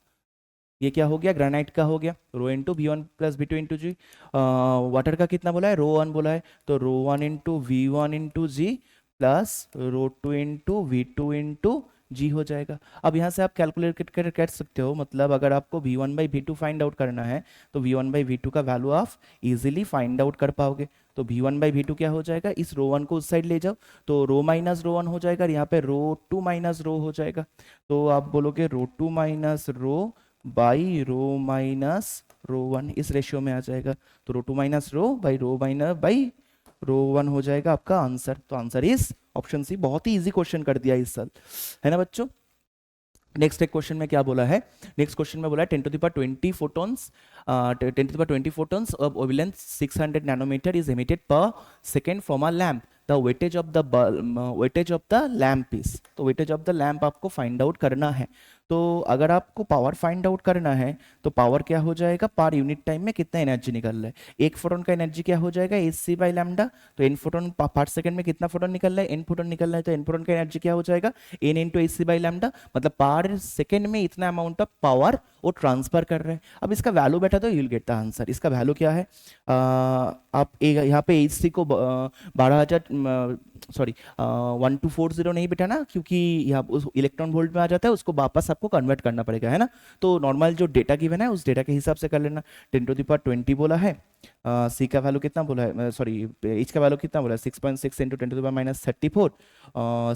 ये क्या हो गया, ग्रेनाइट का हो गया, rho into V1 plus V2 into g. Water का कितना बोला है, ρ1 बोला है, तो ρ1 इंटू V1 इंटू जी plus ρ2 into V2 into g हो जाएगा। अब यहाँ से आप कैलकुलेट कर सकते हो, मतलब अगर आपको V1 by V2 find out करना है तो V1 बाई V2 का वैल्यू आप इजीली फाइंड आउट कर पाओगे। तो V1 बाई V2 क्या हो जाएगा, इस ρ1 को उस साइड ले जाओ तो रो माइनस ρ1 हो जाएगा और यहाँ पे ρ2 माइनस रो हो जाएगा। तो आप बोलोगे ρ2 minus rho by rho minus ρ1 इस रेशियो में आ जाएगा। तो ρ2 माइनस रो माइनस बाई ρ1 हो जाएगा आपका आंसर। तो आंसर इज ऑप्शन सी। बहुत ही इजी क्वेश्चन कर दिया इस साल, है ना बच्चों। नेक्स्ट एक क्वेश्चन में क्या बोला है, नेक्स्ट क्वेश्चन में बोला है 10 to the power 20 photons, 10 to the power 20 photons of wavelength 600 nanometer is emitted per second from a lamp. The weightage of the weightage of the lamp is, तो weightage of the lamp आपको find out करना है। तो अगर आपको power find out करना है तो पावर क्या हो जाएगा, पर यूनिट टाइम में कितना एनर्जी निकल रहा है, एक फोटोन का एनर्जी क्या हो जाएगा, एच बाई लैम्डा। तो एन फोटोन पर सेकंड में कितना फोटोन निकल रहा है, एन फोटोन निकल रहा है, तो एन फोटोन का एनर्जी क्या हो जाएगा, n into H by lambda, मतलब पर सेकंड में इतना अमाउंट ऑफ पावर वो ट्रांसफर कर रहे हैं। अब इसका वैल्यू बैठा तो यूल गेट द आंसर। इसका वैल्यू क्या है, आप यहाँ पे एच को 12,000 सॉरी 1240 नहीं बेटा ना, क्योंकि यहाँ उस इलेक्ट्रॉन वोल्ट में आ जाता है, उसको वापस आपको कन्वर्ट करना पड़ेगा, है ना। तो नॉर्मल जो डेटा गिवन है उस डेटा के हिसाब से कर लेना। 10 to the power 20 बोला है, सी का वैल्यू कितना बोला है, सॉरी एच का वैल्यू कितना बोला है, 6.6 into 10 to the power minus 34,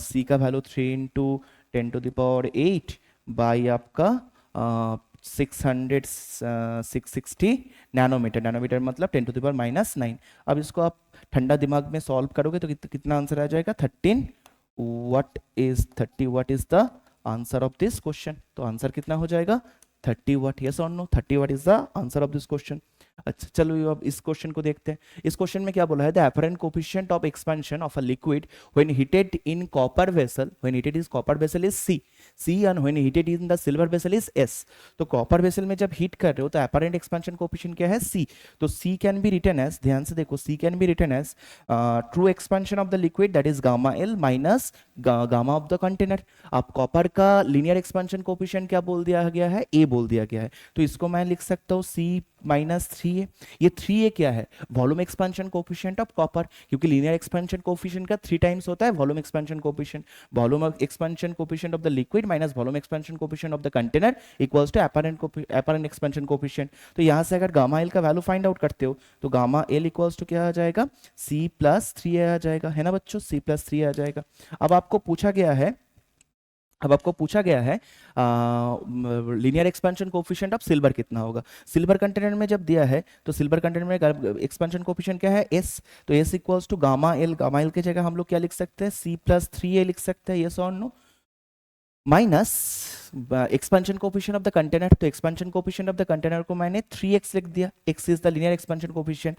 सी का value 3 into 10 to the power 8 by आपका 660 नैनोमीटर, नैनोमीटर मतलब 10 to the power माइनस 9। अब इसको आप ठंडा दिमाग में सॉल्व करोगे तो कितना आंसर आ जाएगा, 13। What is the answer of this question. तो आंसर कितना हो जाएगा, 30 वाट, यस और no, 30 watt is the answer of this question. अच्छा चलो ये अब इस क्वेश्चन को देखते हैं। इस क्वेश्चन में क्या बोला है, the apparent coefficient of expansion of a liquid when heated in copper vessel, when heated is copper vessel is C and when heated in the silver vessel is S. तो copper vessel में जब heat कर रहे हो तो apparent expansion coefficient क्या है, C. तो C can be written as, ध्यान से देखो, C can be written as true expansion of the liquid that is gamma L minus gamma of the container. अब कॉपर का लीनियर एक्सपेंशन कोफिशिएंट क्या बोल दिया गया है, ए बोल दिया गया है। तो इसको मैं लिख सकता हूँ सी माइनस 3a। ये 3a क्या है, volume expansion coefficient of copper, क्योंकि लीनियर एक्सपेंशन कोफिशिएंट का 3 टाइम्स होता है volume expansion coefficient. Volume expansion coefficient of the liquid minus volume expansion coefficient of the container equals to apparent expansion coefficient. तो यहाँ से अगर गामा एल का value find out करते हो तो गामा एल इक्वल्स टू क्या आ जाएगा, c प्लस 3a आ जाएगा, है ना बच्चों, c प्लस 3 आ जाएगा। अब आपको पूछा गया है, linear expansion coefficient of silver कितना होगा। सिल्वर कंटेनर में जब दिया है तो सिल्वर कंटेनर में एक्सपेंशन कोफिशिएंट क्या है, एस। तो S equals to gamma L के जगह हम लोग क्या लिख सकते हैं, सी प्लस 3a लिख सकते हैं, यस और no, minus expansion coefficient of the container. तो expansion coefficient of the container को मैंने 3x लिख दिया, x is the linear expansion coefficient,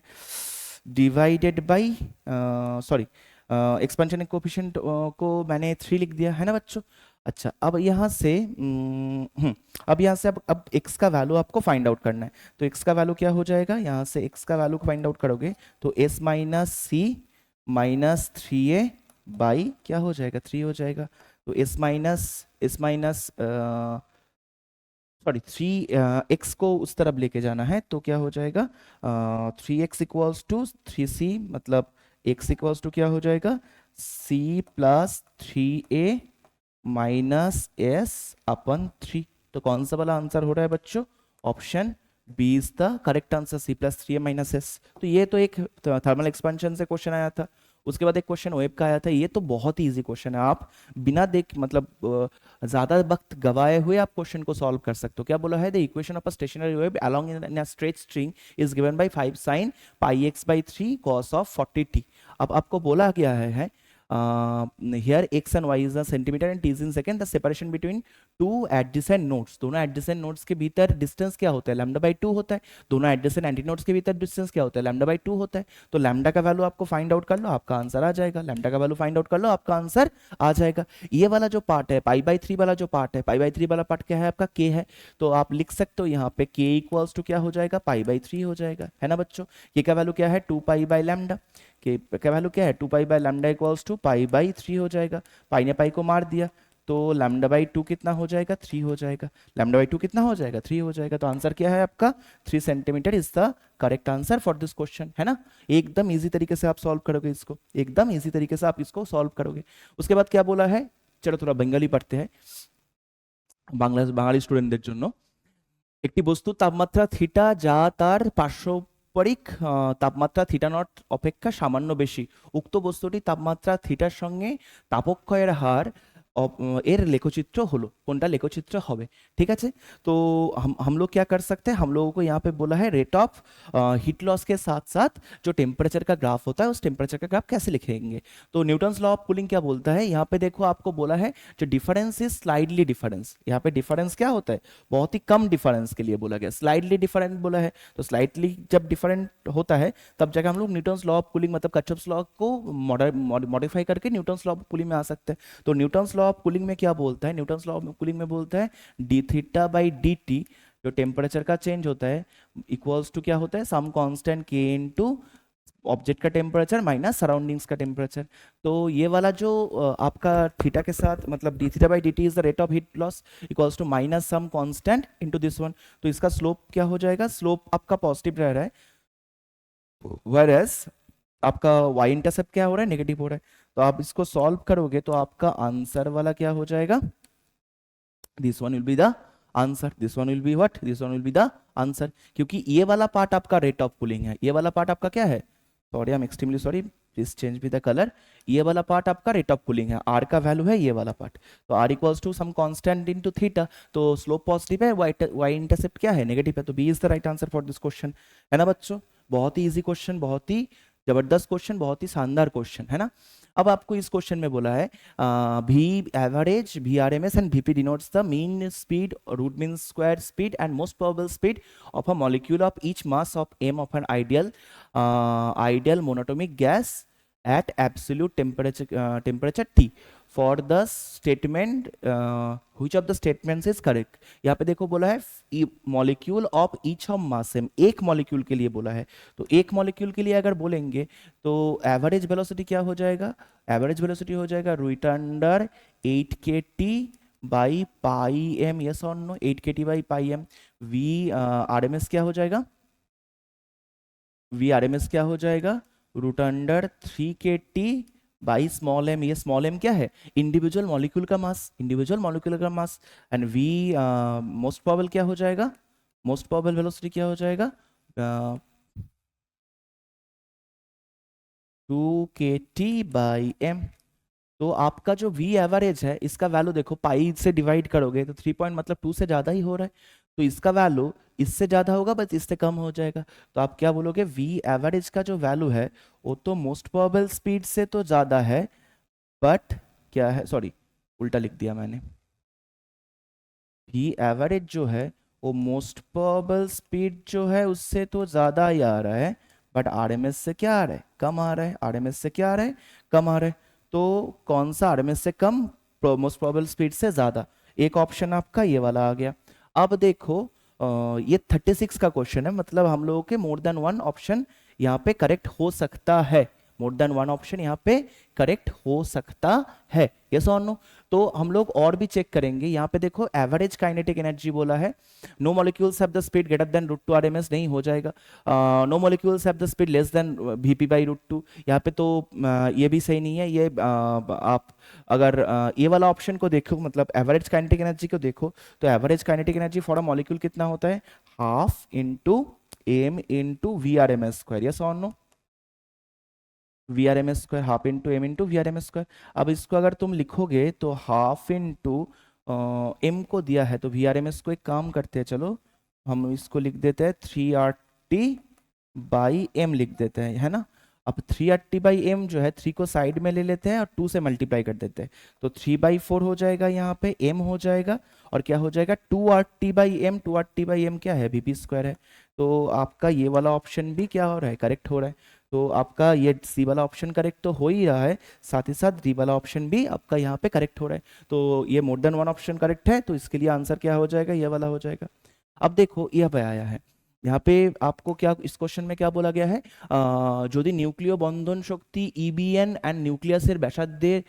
divided by sorry expansion coefficient को मैंने 3 लिख दिया, है ना बच्चों। अच्छा अब यहाँ से अब x का वैल्यू आपको फाइंड आउट करना है। तो x का वैल्यू क्या हो जाएगा, यहाँ से x का वैल्यू फाइंड आउट करोगे तो s minus C minus 3a by क्या हो जाएगा, 3 हो जाएगा। तो s माइनस सॉरी 3x को उस तरफ लेके जाना है तो क्या हो जाएगा, 3x इक्वल्स टू 3c, मतलब x इक्वल्स टू क्या हो जाएगा, c plus 3a minus S अपन 3। तो कौन सा वाला आंसर हो रहा है बच्चों, option B is the correct answer, c plus 3a minus S. तो ये तो एक थर्मल एक्सपेंशन से क्वेश्चन आया था। उसके बाद एक क्वेश्चन वेब का आया था, ये तो बहुत ही इजी क्वेश्चन है, आप बिना देख मतलब ज्यादा वक्त गवाए हुए आप क्वेश्चन को सॉल्व कर सकते हो। क्या बोला है, the equation of a stationary wave along in a straight string is given by 5 sin pi x by 3 cos of 40t। अब आपको बोला गया है here x and y is a centimeter and t is in second, the separation between two adjacent nodes, दोनों adjacent nodes के भीतर distance क्या होता है, लैम्डा बाई 2 होता है। दोनों adjacent एंटी नोड्स के भीतर डिस्टेंस क्या होता है, लैम्डा बाई 2 होता है। तो लैम्डा का वैल्यू आपको फाइंड आउट कर लो, आपका आंसर आ जाएगा। लैम्डा का वैल्यू फाइंड आउट कर लो, आपका आंसर आ जाएगा। ये वाला जो पार्ट है पाई बाई 3 वाला जो पार्ट है, पाई बाई 3 वाला पार्ट क्या है आपका, k है। तो आप लिख सकते हो यहाँ पे k इक्वल्स टू क्या हो जाएगा, पाई बाई 3 हो जाएगा, है ना बच्चों। k का वैल्यू क्या है, 2 पाई बाई लैम्डा, के का वैल्यू क्या है, 2 pi by lambda equals to pi by 3 हो जाएगा। पाई ने पाई को मार दिया तो लैम्डा बाई 2 कितना हो जाएगा, 3 हो जाएगा। लैम्डा बाई 2 कितना हो जाएगा, 3 हो जाएगा। तो आंसर क्या है आपका, 3 centimetre is the correct answer for this question, है ना। एकदम इजी तरीके से आप सॉल्व करोगे इसको, एकदम इजी तरीके से आप इसको सॉल्व करोगे। उसके बाद क्या बोला है, चलो थोड़ा बंगाली पढ़ते हैं বাঙালি স্টুডেন্টদের জন্য। একটি বস্তু তাপমাত্রা থিটা যা তার পার্শ্বপরিক তাপমাত্রা থিটা নট অপেক্ষা সামান্য বেশি, উক্ত বস্তুটি তাপমাত্রা থিটার সঙ্গে তাপক্ষয়ের হার এর लेखचित्र হলো, কোনটা लेखचित्र হবে, ঠিক আছে। तो हम लोग क्या कर सकते हैं, हम लोगों को यहाँ पे बोला है रेट ऑफ हीट लॉस के साथ साथ जो टेम्परेचर का ग्राफ होता है उस टेम्परेचर का ग्राफ कैसे लिखेंगे। तो न्यूटन्स लॉ ऑफ कूलिंग क्या बोलता है, यहाँ पे देखो आपको बोला है जो डिफरेंस इज स्लाइडली डिफरेंस। यहाँ पे डिफरेंस क्या होता है, बहुत ही कम डिफरेंस के लिए बोला गया, स्लाइडली डिफरेंट बोला है। तो स्लाइडली जब डिफरेंट होता है तब जाकर हम लोग न्यूटन्स लॉ ऑफ कूलिंग मतलब कच्चप्स लॉ को मॉडिफाई करके न्यूटन्स लॉ ऑफ कूलिंग में आ सकते हैं। तो न्यूटन्स लॉ ऑफ कूलिंग में क्या बोलता है, न्यूटन्स लॉ ऑफ कूलिंग में बोलता है d theta by d t, जो टेम्परेचर का चेंज होता है इक्वल्स टू क्या होता है, सम कांस्टेंट के इनटू ऑब्जेक्ट का टेम्परेचर माइनस सराउंडिंग्स का टेम्परेचर। तो ये वाला जो आपका थीटा के साथ मतलब d theta by d t is the rate of heat loss equals to minus some constant into this one. तो इसका स्लोप क्या हो जाएगा, स्लोप आपका पॉजिटिव रह रहा है, whereas आपका y इंटरसेप्ट क्या हो रहा है, नेगेटिव हो रहा है। तो आप इसको सॉल्व करोगे तो आपका आंसर वाला क्या हो जाएगा, this one will be the answer, this one will be what, this one will be the answer. क्योंकि ये वाला पार्ट आपका रेट ऑफ कूलिंग है, ये वाला पार्ट आपका क्या है, sorry I am extremely sorry, please change with the colour. ये वाला पार्ट आपका रेट ऑफ कूलिंग है, आर का वैल्यू है ये वाला पार्ट। तो R equals to some constant into theta, तो स्लोप पॉजिटिव है, वाई इंटरसेप्ट क्या है, नेगेटिव है। तो B is the right answer for this question, है ना बच्चों। बहुत ही इजी क्वेश्चन, बहुत ही जबरदस्त क्वेश्चन, बहुत ही शानदार क्वेश्चन है ना। अब आपको इस क्वेश्चन में बोला है v average, v r m s and v p denotes the mean speed, root mean square speed and most probable speed of a molecule of each mass of m of an ideal monatomic gas at absolute temperature T for the statement which of the statements is correct। यहाँ पे देखो बोला है molecule of each of mass m, एक molecule के लिए बोला है। तो एक मॉलिक्यूल के लिए अगर बोलेंगे तो एवरेज वेलोसिटी क्या हो जाएगा, एवरेज वेलोसिटी हो जाएगा root under 8kT by pi m, yes और no, 8kT by pi m. V r m s क्या हो जाएगा, वी आर एम एस क्या हो जाएगा root under 3kT by small m. ये स्मॉल एम क्या है, इंडिविजुअल मॉलिक्यूल का मास, इंडिविजुअल मॉलिक्यूल का mass. And v most probable क्या हो जाएगा, मोस्ट प्रोबेबल वेलोसिटी क्या हो जाएगा 2kT बाई एम। तो आपका जो v एवरेज है इसका वैल्यू देखो पाई से डिवाइड करोगे तो 3 पॉइंट मतलब 2 से ज़्यादा ही हो रहा है, तो इसका वैल्यू इससे ज़्यादा होगा बस इससे कम हो जाएगा। तो आप क्या बोलोगे, v एवरेज का जो वैल्यू है वो तो मोस्ट प्रोबेबल स्पीड से तो ज़्यादा है, बट क्या है, सॉरी उल्टा लिख दिया मैंने, v एवरेज जो है वो मोस्ट प्रोबेबल स्पीड जो है उससे तो ज़्यादा ही आ रहा है, बट आरएमएस से क्या आ रहा है, कम आ रहा है, आरएमएस से क्या आ रहा है, कम आ रहा है। तो कौन सा आरएमएस से कम, मोस्ट प्रोबेबल स्पीड से ज्यादा, एक ऑप्शन आपका ये वाला आ गया। अब देखो ये 36 का क्वेश्चन है, मतलब हम लोगों के मोर देन वन ऑप्शन यहाँ पे करेक्ट हो सकता है, मोर देन वन ऑप्शन यहाँ पे करेक्ट हो सकता है, यस और नो। तो हम लोग और भी चेक करेंगे। यहाँ पे देखो एवरेज काइनेटिक एनर्जी बोला है, no molecules have the speed greater than root two RMS, नहीं हो जाएगा। No molecules have the speed less than v p by root two, यहाँ पे तो ये भी सही नहीं है। ये आप अगर ये वाला ऑप्शन को देखो, मतलब एवरेज काइनेटिक एनर्जी को देखो, तो average kinetic energy for a molecule कितना होता है, half into m into v r m s square, yes और no, v r m s square, half into m into v r m s square. अब इसको अगर तुम लिखोगे तो हाफ इंटू एम को दिया है तो वी आर एम एस को एक काम करते हैं, चलो हम इसको लिख देते हैं 3RT बाई एम लिख देते हैं, है ना। अब 3RT बाई एम जो है 3 को साइड में ले लेते हैं और 2 से मल्टीप्लाई कर देते हैं, तो 3/4 हो जाएगा, यहाँ पे m हो जाएगा और क्या हो जाएगा 2RT by M, 2RT by M क्या है, वीपी स्क्वायर है। तो आपका ये वाला ऑप्शन भी क्या हो रहा है, करेक्ट हो रहा है। तो आपका ये सी वाला ऑप्शन करेक्ट तो हो ही रहा है, साथ ही साथ डी वाला ऑप्शन भी आपका यहाँ पे करेक्ट हो रहा है। तो ये more than one option correct है, तो इसके लिए आंसर क्या हो जाएगा, ये वाला हो जाएगा। अब देखो ये पे आया है, यहाँ पे आपको क्या इस क्वेश्चन में क्या बोला गया है, যদি নিউক্লিয় বন্ধন শক্তি ইবিএন এন্ড নিউক্লিয়াসের ব্যাসার্ধের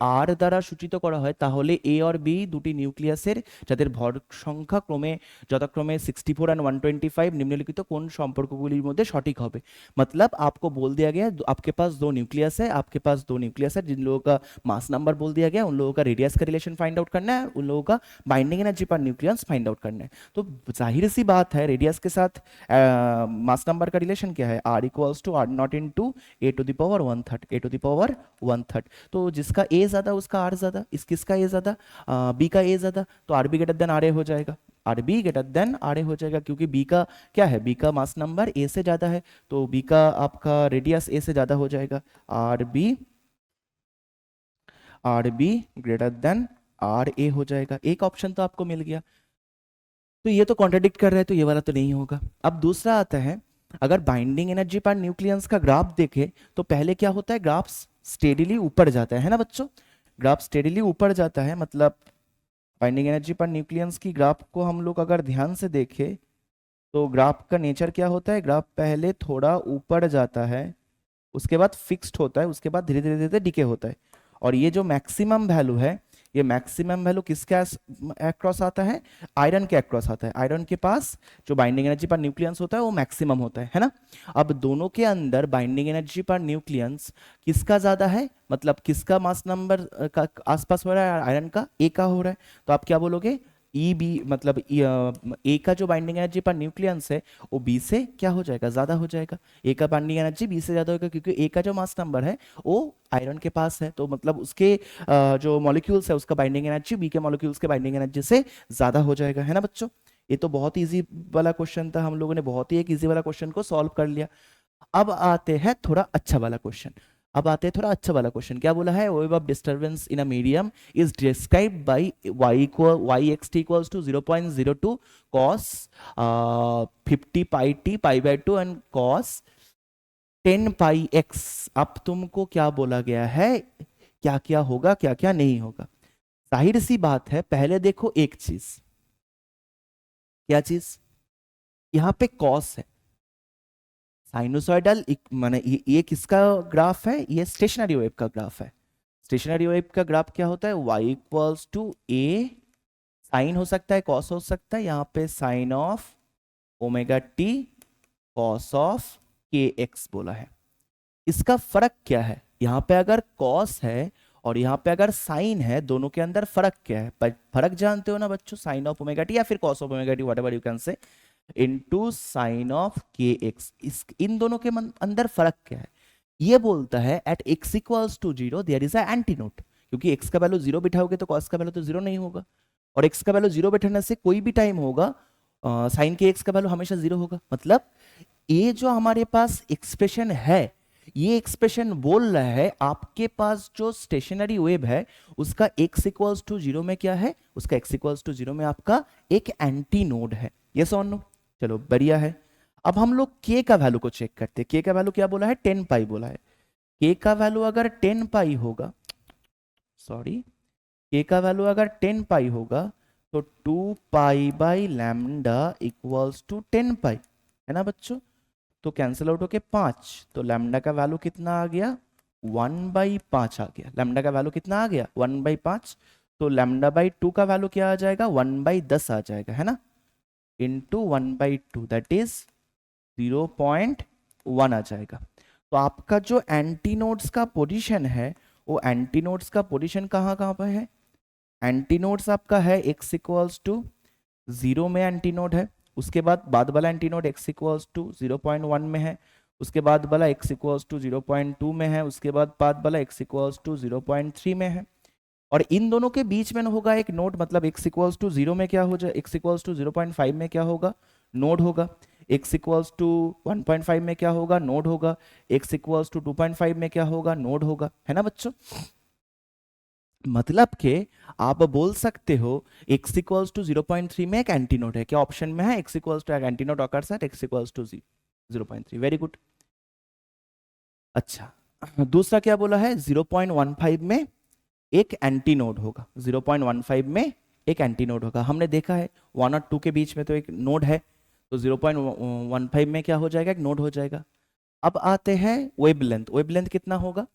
আর দ্বারা সূচিত করা হয় তাহলে এ और বি দুটি নিউক্লিয়াসের যাদের ভর সংখ্যা ক্রমে যথাক্রমে 64 एंड 125 निम्नलिखित কোন সম্পর্কগুলির মধ্যে সঠিক হবে। मतलब आपको बोल दिया गया आपके पास दो न्यूक्लियस है, आपके पास दो न्यूक्लियस है, जिन लोगों का मास नंबर बोल दिया गया उन लोगों का रेडियस का रिलेशन फाइंड आउट करना है, उन लोगों का बाइंडिंग एनर्जी पर न्यूक्लियस फाइंड आउट करना है। तो जाहिर सी बात है रेडियस के साथ मास नंबर का रिलेशन क्या है, r equals to r naught into a to the power 1/3, a to the power 1/3। तो जिसका a ज्यादा उसका r ज्यादा, किसका a ज्यादा, b का a ज्यादा, तो r b greater than r a हो जाएगा, r b greater than r a हो जाएगा, क्योंकि बी का क्या है, बी का मास नंबर ए से ज्यादा है, तो बी का आपका रेडियस ए से ज्यादा हो जाएगा, r b greater than r a हो जाएगा। एक ऑप्शन तो आपको मिल गया, तो ये तो कॉन्ट्राडिक्ट कर रहा है, तो ये वाला तो नहीं होगा। अब दूसरा आता है, अगर बाइंडिंग एनर्जी पर न्यूक्लियस का ग्राफ देखे तो पहले क्या होता है, ग्राफ स्टेडिली ऊपर जाता है ना बच्चों, ग्राफ स्टेडिली ऊपर जाता है, मतलब बाइंडिंग एनर्जी पर न्यूक्लियस की ग्राफ को हम लोग अगर ध्यान से देखें तो ग्राफ का नेचर क्या होता है, ग्राफ पहले थोड़ा ऊपर जाता है, उसके बाद फिक्स्ड होता है, उसके बाद धीरे धीरे धीरे डिके होता है। और ये जो मैक्सिमम वैल्यू है, ये मैक्सिमम वैल्यू किसके अक्रॉस आता है, आयरन के अक्रॉस आता है। आयरन के पास जो बाइंडिंग एनर्जी पर न्यूक्लियस होता है वो मैक्सिमम होता है ना। अब दोनों के अंदर बाइंडिंग एनर्जी पर न्यूक्लियस किसका ज्यादा है, मतलब किसका मास नंबर का आसपास हो रहा है, आयरन का ए का हो रहा है। तो आप क्या बोलोगे, ई बी, मतलब ए का जो बाइंडिंग एनर्जी पर न्यूक्लियस है वो बी से क्या हो जाएगा, ज्यादा हो जाएगा, ए का बाइंडिंग एनर्जी बी से ज्यादा होगा, क्योंकि ए का जो मास नंबर है वो आयरन के पास है, तो मतलब उसके जो मॉलिक्यूल्स है उसका बाइंडिंग एनर्जी बी के मॉलिक्यूल्स के बाइंडिंग एनर्जी से ज्यादा हो जाएगा, है ना बच्चों। ये तो बहुत ईजी वाला क्वेश्चन था, हम लोगों ने बहुत ही एक ईजी वाला क्वेश्चन को सॉल्व कर लिया। अब आते हैं थोड़ा अच्छा वाला क्वेश्चन। अब आते हैं थोड़ा अच्छा वाला क्वेश्चन। क्या बोला है? Wave of disturbance in a medium is described by y xt equals to 0.02 cos 50 पाई t पाई बाय 2 एंड cos 10 पाई x। अब तुमको क्या बोला गया है, क्या क्या होगा क्या क्या नहीं होगा। जाहिर सी बात है, पहले देखो एक चीज, क्या चीज, यहाँ पे कॉस है, साइनोसॉइडल माने ये किसका ग्राफ है? ये स्टेशनरी वेव का ग्राफ है। स्टेशनरी वेव का ग्राफ क्या होता है? y equals to a, sine हो सकता है, कॉस हो सकता है, यहाँ पे sine of omega t cos of k x बोला है। इसका फर्क क्या है? यहाँ पे अगर कॉस है और यहाँ पे अगर साइन है, दोनों के अंदर फर्क क्या है? फर्क जानते हो ना बच्चों, साइन ऑफ ओमेगा टी या फिर cos of omega T, whatever you can say, into sine of k x. इस इन दोनों के अंदर फर्क क्या है? ये बोलता है at x equals to 0 there is a antinode, क्योंकि x का वैल्यू 0 बिठाओगे तो cos का वैल्यू तो 0 नहीं होगा, और x का वैल्यू 0 बिठाने से कोई भी टाइम होगा साइन के x का वैल्यू हमेशा 0 होगा। मतलब ये जो हमारे पास एक्सप्रेशन है, ये एक्सप्रेशन बोल रहा है आपके पास जो स्टेशनरी वेव है उसका x इक्वल्स टू 0 में क्या है? उसका x इक्वल्स टू 0 में आपका एक एंटी नोड है। यस और नो? चलो बढ़िया है। अब हम लोग k का वैल्यू को चेक करते हैं। k का वैल्यू क्या बोला है? 10 पाई बोला है। k का वैल्यू अगर 10 पाई होगा, सॉरी, k का वैल्यू अगर 10 पाई होगा तो 2 pi by lambda equals to 10 pi, है ना बच्चों? तो कैंसिल आउट होके 5, तो लैम्डा का वैल्यू कितना आ गया? 1/5 आ गया। लैम्डा का वैल्यू कितना आ गया? 1/5। तो लैम्डा बाई 2 का वैल्यू क्या आ जाएगा? 1/10 आ जाएगा, है ना, इंटू 1/2, दैट इज 0.1 आ जाएगा। तो आपका जो एंटीनोड्स का पोजीशन है, वो एंटीनोड्स का पोजीशन कहाँ कहाँ पर है? एंटीनोड्स आपका है x इक्वल्स टू 0 में एंटीनोड है, उसके बाद वाला एंटीनोड x इक्वल्स टू 0.1 में है, उसके बाद वाला x इक्वल्स टू 0.2 में है, उसके बाद वाला x इक्वल्स टू 0.3 में है, और इन दोनों के बीच में होगा एक नोड। मतलब x इक्वल्स टू 0 में क्या हो जाए? x इक्वल्स टू 0.5 में क्या होगा? नोड होगा। x इक्वल्स टू 1.5 में क्या होगा? नोड होगा। x इक्वल्स टू 2.5 में क्या होगा? नोड होगा, है ना बच्चों? मतलब के आप बोल सकते हो x इक्वल्स टू 0.3 में एक एंटीनोड है। क्या ऑप्शन में है? x इक्वल्स टू एक antinode occurs at x equals to 0.3। Very good. अच्छा, दूसरा क्या बोला है? 0.15 में एक एंटीनोड होगा। 0.15 में एक एंटीनोड होगा। हमने देखा है 1 और 2 के बीच में तो एक नोड है, तो 0.15 में क्या हो जाएगा? एक नोड हो जाएगा। अब आते हैं वेवलेंथ। वेवलेंथ कितना होगा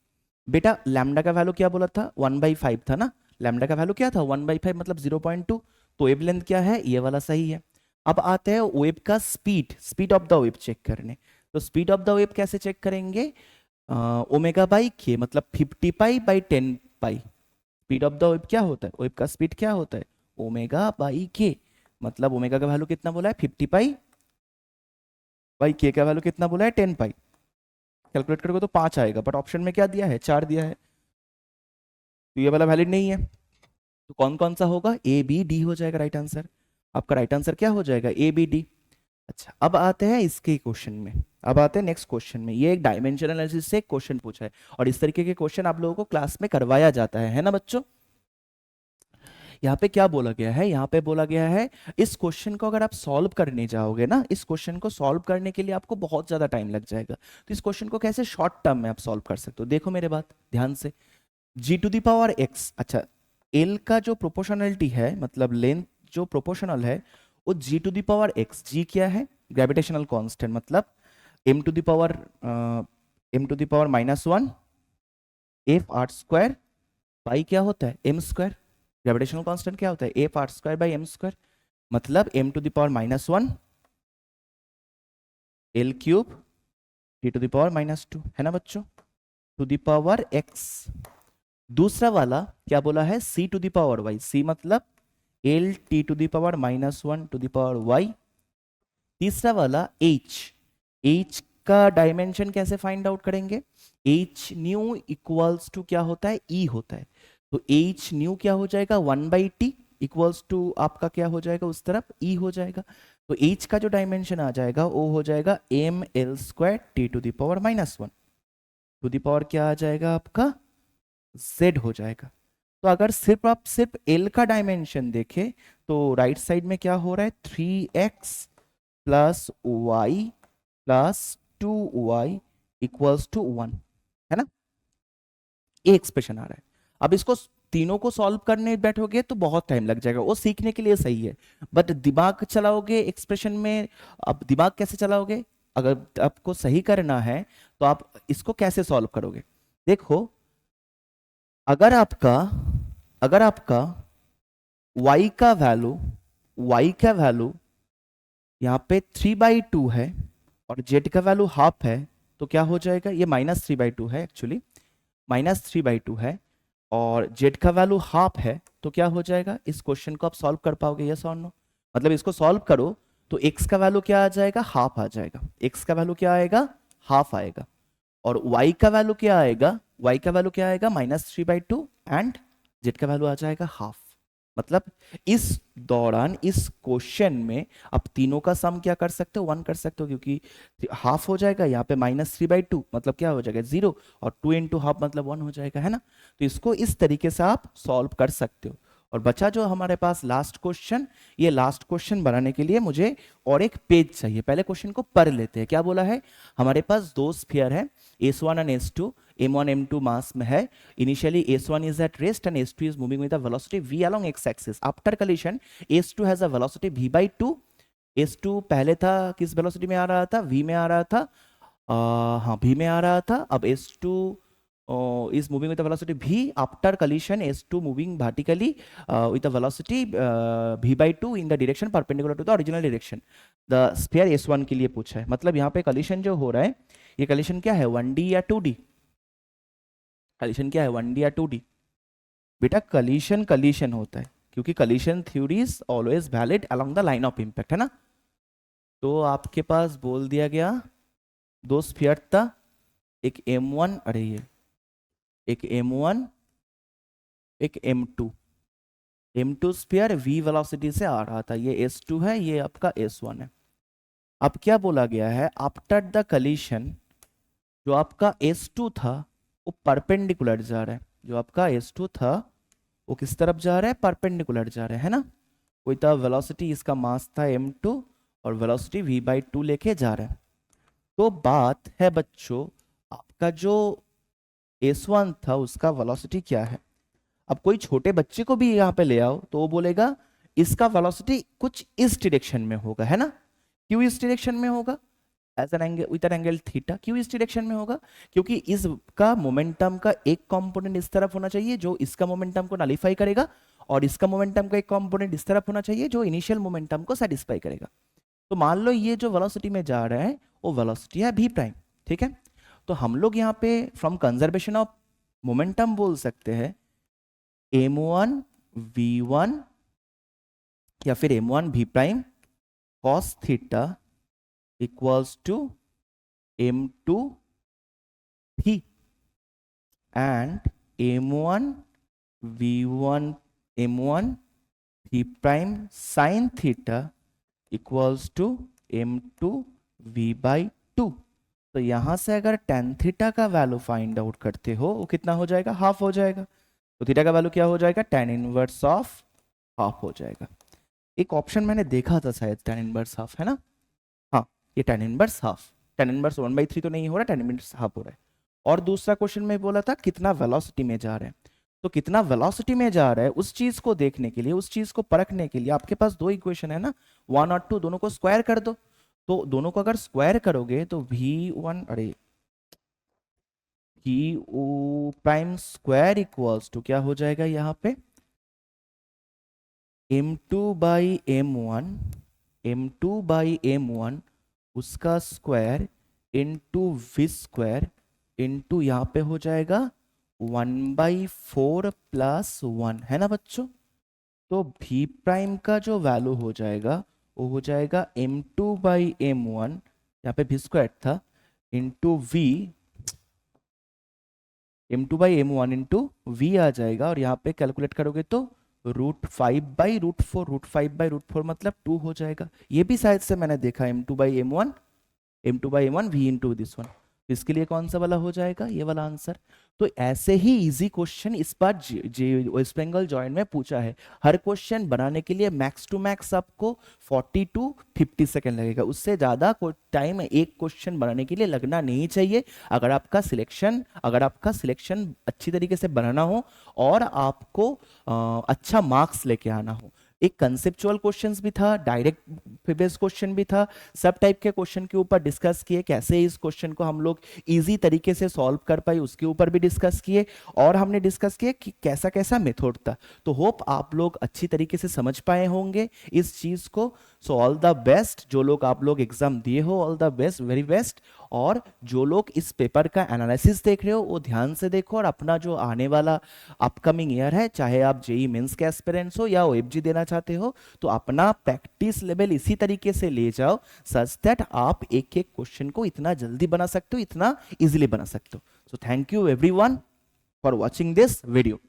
बेटा? लैम्डा का वैल्यू क्या बोला था? 1/5 था ना। लैम्डा का वैल्यू क्या था? 1/5 मतलब 0.2। तो वेवलेंथ क्या है? ये वाला सही है। अब आते हैं वेव का speed, speed of the wave check करने। तो स्पीड ऑफ द वेव कैसे चेक करेंगे? ओमेगा बाई के, मतलब 50 pi by 10 pi. Speed of the wave क्या होता है? वेव का स्पीड क्या होता है? Omega by k. मतलब ओमेगा का वैल्यू कितना बोला है? 50 पाई बाई के का वैल्यू कितना बोला है? 10 पाई। कैलकुलेट करोगे तो 5 आएगा, बट ऑप्शन में क्या दिया है? 4 दिया है, तो ये वाला वैलिड नहीं है। तो कौन कौन सा होगा? ए बी डी हो जाएगा राइट आंसर। आपका राइट आंसर क्या हो जाएगा? A B D. अच्छा, अब आते हैं इसके क्वेश्चन में। अब आते हैं नेक्स्ट क्वेश्चन में। ये एक डायमेंशनल एनालिसिस से एक क्वेश्चन पूछा है, और इस तरीके के क्वेश्चन आप लोगों को क्लास में करवाया जाता है ना बच्चों? यहाँ पे क्या बोला गया है? यहाँ पे बोला गया है इस क्वेश्चन को अगर आप सॉल्व करने जाओगे ना, इस क्वेश्चन को सॉल्व करने के लिए आपको बहुत ज्यादा टाइम लग जाएगा। तो इस क्वेश्चन को कैसे शॉर्ट टर्म में आप सॉल्व कर सकते हो? देखो मेरे बात ध्यान से। जी टू द पावर एक्स, अच्छा, एल का जो प्रोपोर्शनलिटी है, मतलब लेंथ जो प्रोपोर्शनल है, वो G to the power x. G क्या है? ग्रेविटेशनल कांस्टेंट, मतलब M to the power -1 F R square by क्या होता है? M square. ग्रेविटेशनल कांस्टेंट क्या होता है? F R square by M square. मतलब M to the power -1 L cube T to the power -2, है ना बच्चों, टू द पावर एक्स। दूसरा वाला क्या बोला है? C to the power y. C मतलब L T to the power -1 to the power y. तीसरा वाला एच। एच का डायमेंशन कैसे फाइंड आउट करेंगे? एच न्यू इक्वल्स टू क्या होता है? ई होता है। तो एच न्यू क्या हो जाएगा? 1/t इक्वल्स टू आपका क्या हो जाएगा? उस तरफ ई हो जाएगा। तो एच का जो डायमेंशन आ जाएगा वो हो जाएगा M L square T to the power -1 to the power क्या आ जाएगा आपका z हो जाएगा। तो अगर सिर्फ आप सिर्फ l का डायमेंशन देखें तो राइट साइड में क्या हो रहा है 3x plus y plus 2y equals to 1, है ना, ये एक्सप्रेशन आ रहा है। अब इसको तीनों को सॉल्व करने बैठोगे तो बहुत टाइम लग जाएगा, वो सीखने के लिए सही है, बट दिमाग चलाओगे एक्सप्रेशन में, अब दिमाग कैसे चलाओगे, अगर आपको सही करना है तो आप इसको कैसे सॉल्व करोगे। देखो अगर आपका y का वैल्यू यहाँ पे 3/2 है और z का वैल्यू हाफ है तो क्या हो जाएगा, ये -3/2 है एक्चुअली, -3/2 है और z का वैल्यू हाफ है तो क्या हो जाएगा, इस क्वेश्चन को आप सॉल्व कर पाओगे, यस और नो। मतलब इसको सॉल्व करो तो x का वैल्यू क्या आ जाएगा, हाफ आ जाएगा, x का वैल्यू क्या आएगा, हाफ आएगा, और y का वैल्यू क्या आएगा, y का वैल्यू क्या आएगा -3/2 एंड z का वैल्यू आ जाएगा हाफ। मतलब इस दौरान इस क्वेश्चन में आप तीनों का सम क्या कर सकते हो, 1 कर सकते हो, क्योंकि हाफ हो जाएगा यहाँ पे -3/2 मतलब क्या हो जाएगा 0 और 2 इंटू हाफ मतलब 1 हो जाएगा, है ना। तो इसको इस तरीके से आप सॉल्व कर सकते हो। और बचा जो हमारे पास लास्ट क्वेश्चन, ये लास्ट क्वेश्चन बनाने के लिए मुझे और एक पेज चाहिए। पहले क्वेश्चन को पढ़ लेते हैं। क्या बोला है, हमारे पास दो स्फीयर है S1 and S2, m1 m2 मास में है। Initially S1 is at rest and S2 is moving with a velocity v along x axis. After collision S2 has a velocity v/2. S2 पहले था किस वेलोसिटी में आ रहा था, v में आ रहा था, हाँ v में आ रहा था। अब S2 is moving with a velocity v. After collision S2 moving vertically with a velocity v/2 in the direction perpendicular to the original direction. The sphere S1 के लिए पूछा है। मतलब यहाँ पे collision जो हो रहा है, ये collision क्या है, 1D या 2D, collision क्या है 1D या 2D। बेटा collision होता है, क्योंकि collision theory is always valid along the line of impact, है ना। तो आपके पास बोल दिया गया दो स्फीयर था, एक M1, अरे ये एक M1 एक M2, M2 sphere v velocity से आ रहा था, ये S2 है, ये आपका S1 है। अब क्या बोला गया है, आफ्टर द कलीशन जो आपका S2 था वो परपेंडिकुलर जा रहा है, जो आपका S2 था वो किस तरफ जा रहा है, परपेंडिकुलर जा रहा है ना। कोई था वेलोसिटी, इसका मास था M2 और वेलोसिटी v/2 लेके जा रहा है। तो बात है बच्चों, आपका जो S1 था उसका वेलोसिटी क्या है। अब कोई छोटे बच्चे को भी यहाँ पे ले आओ तो वो बोलेगा इसका वेलोसिटी कुछ इस डायरेक्शन में होगा, है ना। क्यों इस डायरेक्शन में होगा, as an angle with an angle theta, क्यों इस डायरेक्शन में होगा, क्योंकि इसका मोमेंटम का एक कंपोनेंट इस तरफ होना चाहिए जो इसका मोमेंटम को नलिफाई करेगा, और इसका मोमेंटम का एक कंपोनेंट इस तरफ होना चाहिए जो इनिशियल मोमेंटम को सेटिस्फाई करेगा। तो मान लो ये जो वेलोसिटी में जा रहा है वो वेलोसिटी है v प्राइम, ठीक है। तो हम लोग यहाँ पे फ्रॉम कंजर्वेशन ऑफ मोमेंटम बोल सकते हैं m1 v1 या फिर m1 v prime cos theta equals to m2 v and m1 v prime sin theta equals to m2 v/2। तो यहां से अगर tan थीटा का वैल्यू फाइंड आउट करते हो वो कितना हो जाएगा, हाफ हो जाएगा। तो थीटा का वैल्यू क्या हो जाएगा, tan इनवर्स ऑफ हाफ हो जाएगा। एक ऑप्शन मैंने देखा था शायद tan इनवर्स हाफ, है ना, हाँ ये tan inverse half, tan inverse 1/3 तो नहीं हो रहा, tan इनवर्स हाफ हो रहा है। और दूसरा क्वेश्चन में बोला था कितना वेलोसिटी में जा रहा है, तो कितना वेलोसिटी में जा रहा है उस चीज को देखने के लिए, उस चीज को परखने के लिए आपके पास दो इक्वेशन है ना, 1 और 2, दोनों को स्क्वायर कर दो। तो दोनों को अगर स्क्वायर करोगे तो v1 अरे v prime square equals to क्या हो जाएगा यहाँ पे m2/m1 उसका square into v square into यहाँ पे हो जाएगा 1/4 प्लस 1, है ना बच्चों। तो v प्राइम का जो वैल्यू हो जाएगा वो हो जाएगा m2/m1, यहाँ पे v स्क्वायर था, इंटू m2/m1 इंटू v आ जाएगा, और यहाँ पे कैलकुलेट करोगे तो √5/√4, √5/√4 मतलब 2 हो जाएगा। ये भी शायद से मैंने देखा, m2/m1, m2/m1 v into this one. इसके लिए कौन सा वाला हो जाएगा, ये वाला आंसर। तो ऐसे ही इजी क्वेश्चन इस बार वेस्ट बंगाल जॉइंट में पूछा है। हर क्वेश्चन बनाने के लिए मैक्स टू मैक्स आपको 40 to 50 सेकेंड लगेगा, उससे ज़्यादा टाइम एक क्वेश्चन बनाने के लिए लगना नहीं चाहिए। अगर आपका सिलेक्शन अच्छी तरीके से बनाना हो और आपको अच्छा मार्क्स लेके आना हो। एक कंसेप्चुअल क्वेश्चंस भी था, डायरेक्ट बेस्ड क्वेश्चन भी था, सब टाइप के क्वेश्चन के ऊपर डिस्कस किए, कैसे इस क्वेश्चन को हम लोग इजी तरीके से सॉल्व कर पाए उसके ऊपर भी डिस्कस किए, और हमने डिस्कस किया कि कैसा कैसा मेथड था। तो होप आप लोग अच्छी तरीके से समझ पाए होंगे इस चीज को। सो ऑल द बेस्ट, जो लोग आप लोग एग्जाम दिए हो, all the best, very best. और जो लोग इस पेपर का एनालिसिस देख रहे हो वो ध्यान से देखो, और अपना जो आने वाला अपकमिंग ईयर है, चाहे आप जेई मेंस के एस्पिरेंट्स हो या ओएफजी देना चाहते हो, तो अपना प्रैक्टिस लेवल इसी तरीके से ले जाओ सच दैट आप एक एक क्वेश्चन को इतना जल्दी बना सकते हो, इतना इजीली बना सकते हो। So thank you everyone for watching this video.